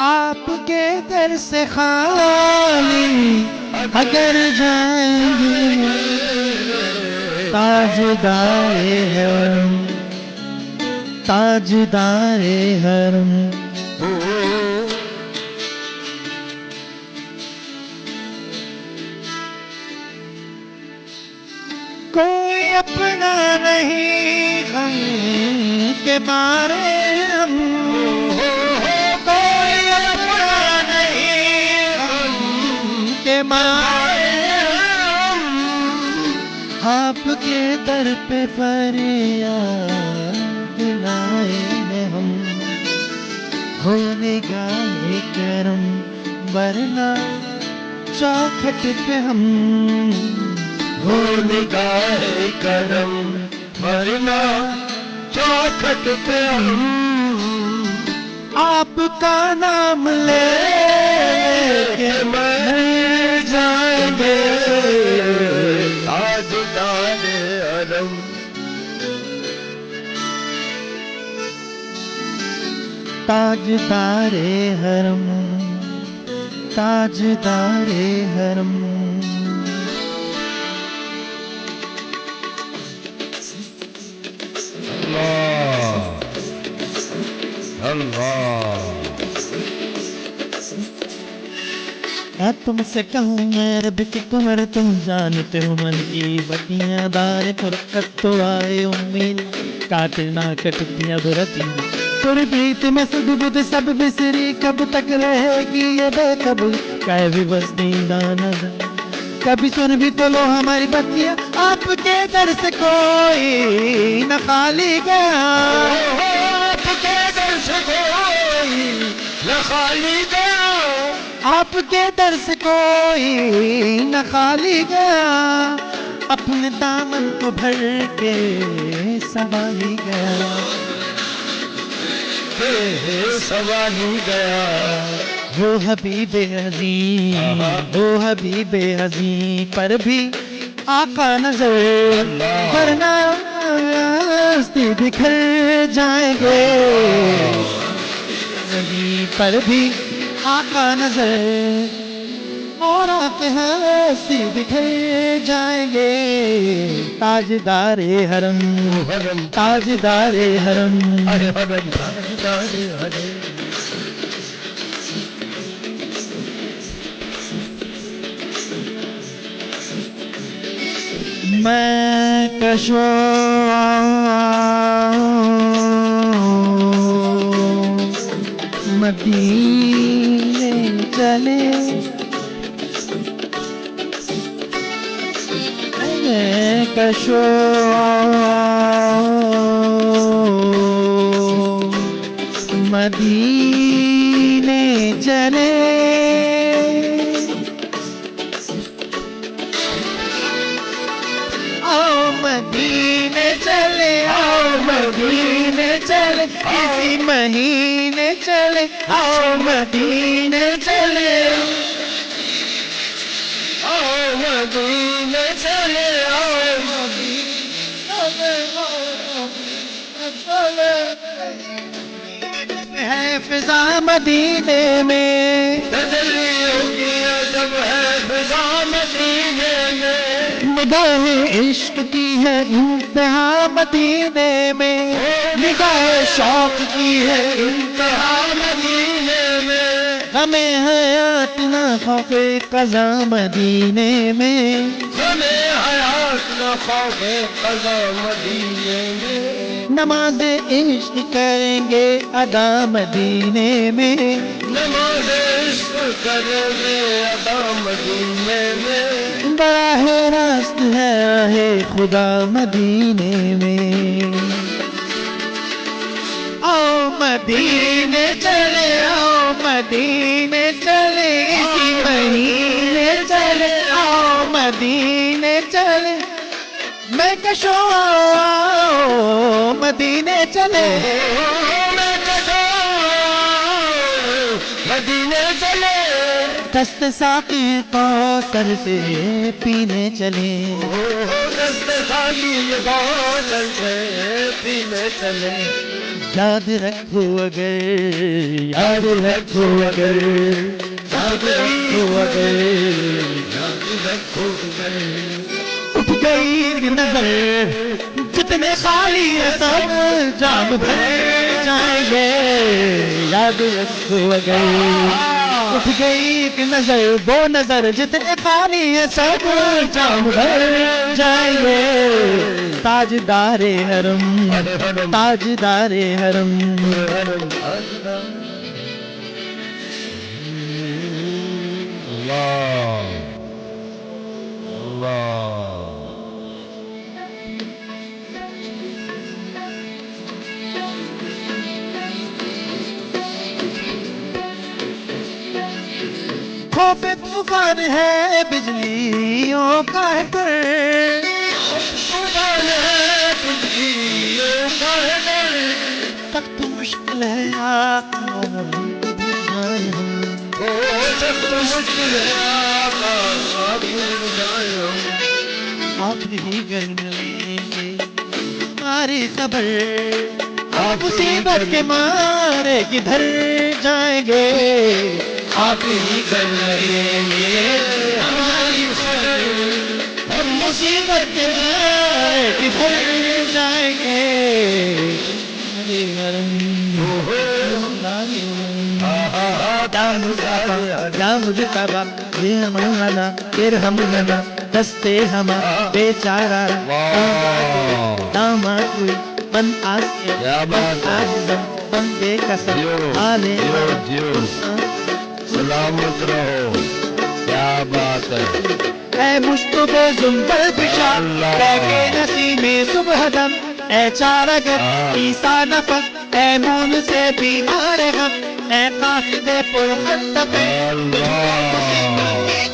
आपके दर से खाली अगर जाएंगे, ताजदारे हरम ताजदारे हरम के मारे हम कोई अपना नहीं, हम के मारे हम आपके दर पे फरियाद लाए हैं हम। हो निगाहे करम वरना चौखट पे हम, हो निगाहे करम वरना चौखट पे हम आपका नाम ले के मर जाएंगे ताजदारे हरम। ताजदारे हरम, ताजदारे हरम। मैं तुमसे कहूँ मेरे बिक कुंवर तुम जानते हो मन की बतियाँ दार फुरकत तो आए उम्मीद काटना कटती अब रती तुर प्रीत में सुध बुध सब बिसरी कब तक रहेगी ये बेकब कह भी बस नींदा नजर कभी सुन भी तो लो हमारी बतियाँ आपके दर से कोई न खाली गया आपके दर से कोई न खाली गया आपके दर से कोई न खाली गया अपने दामन को भर के संभाली गया संभाली गया। वो हबीबे अज़ीम वो हबीबे अज़ीम पर भी आका नजर वरना रास्ते बिखर जाएंगे पर भी आका नजर और आके हंसी बिखर जाएंगे ताजदारे हरम ताजदारे हरम ताजदारे हरम। मैं कशो मदीने चले मैं कशो मदीने चले आओ मदीने चले आओ मदीने चले इसी महीने चले आओ मदीने चले आओ मदीने चले आओ मदीने है फिजा मदीने में तजल्ली होगी जब है फिजा मदीने में निगाह इश्क की है इंतहा मदीने में निगाह शौक की है इंतहा मदीने में हमें हयात ना खौफे कज़ा मदीने में हमें हयात ना खौफे कज़ा मदीने में नमाज इश्क करेंगे अदा मदीने में नमाज इश्क करेंगे अदा मदीने में बराह रास्त है राहे खुदा मदीने में आओ मदीने चले आओ मदीने चले इसी महीने चले आओ मदीने चले मैं कशो आओ मदीने चले मैं कशो मदीने चले दस्त साक़ी कौसर से पीने चले दस्त साक़ी कौसर से पीने चले याद रखो अगर याद रखो अगर याद रखो अगर याद रखो अगर उठ गई नजर जितने खाली है सब जाम भर जाएंगे याद रखो अगर उठ गई एक नजर वो नजर जितने पानी है सब जाम भर जाएंगे ताजदारे हरम ताजदारे हरम खौफ तूफान है बिजलियों का है पर तूफान है बिजलियों का है पर सख्त मुश्किल है सख्त मुश्किल है आप ही गलेंगे हमारी खबर आप मुसीबत के मारे किधर जाएंगे आप ही कर लगेंगे हमारी हम मुसीबत के मारे किधर जाएंगे दस्ते हम बेचारा दामाद बन आसिया बंदे कसम आने सलामत रहो क्या बात है मुश्तबे जुम्बल पिशा के नसीबे सुबह दम ए चारगर ईसा नफस ए मून से बीमार हम ए कासिदे पुरखतबे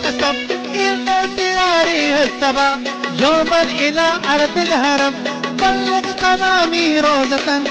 कसम इल्ला तियारी हस्तबा यौमन इला अर्दिल हरम बल्लग कनामी रोज़तन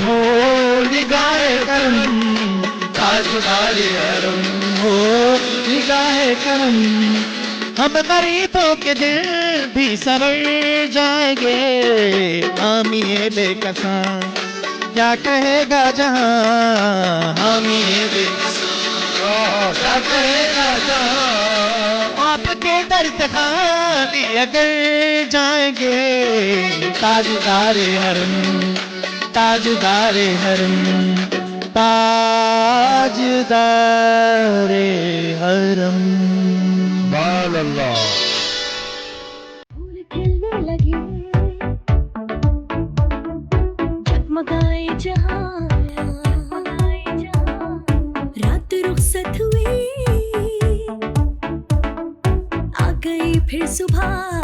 हो निगाह करम ताजदार हरम हो निगाह करम हम गरीबों के दिल भी सवर जाएंगे हामी बेकसा क्या कहेगा जहां हामी बेकसा क्या कहेगा जहां आपके दर्द खाने अगर जाएंगे ताजदारे हरम ताजदारे हरम ताजदारे हरम अल्लाह फूल खिलने लगे जगमगाए जहां रात रुखसत हुई आ गई फिर सुबह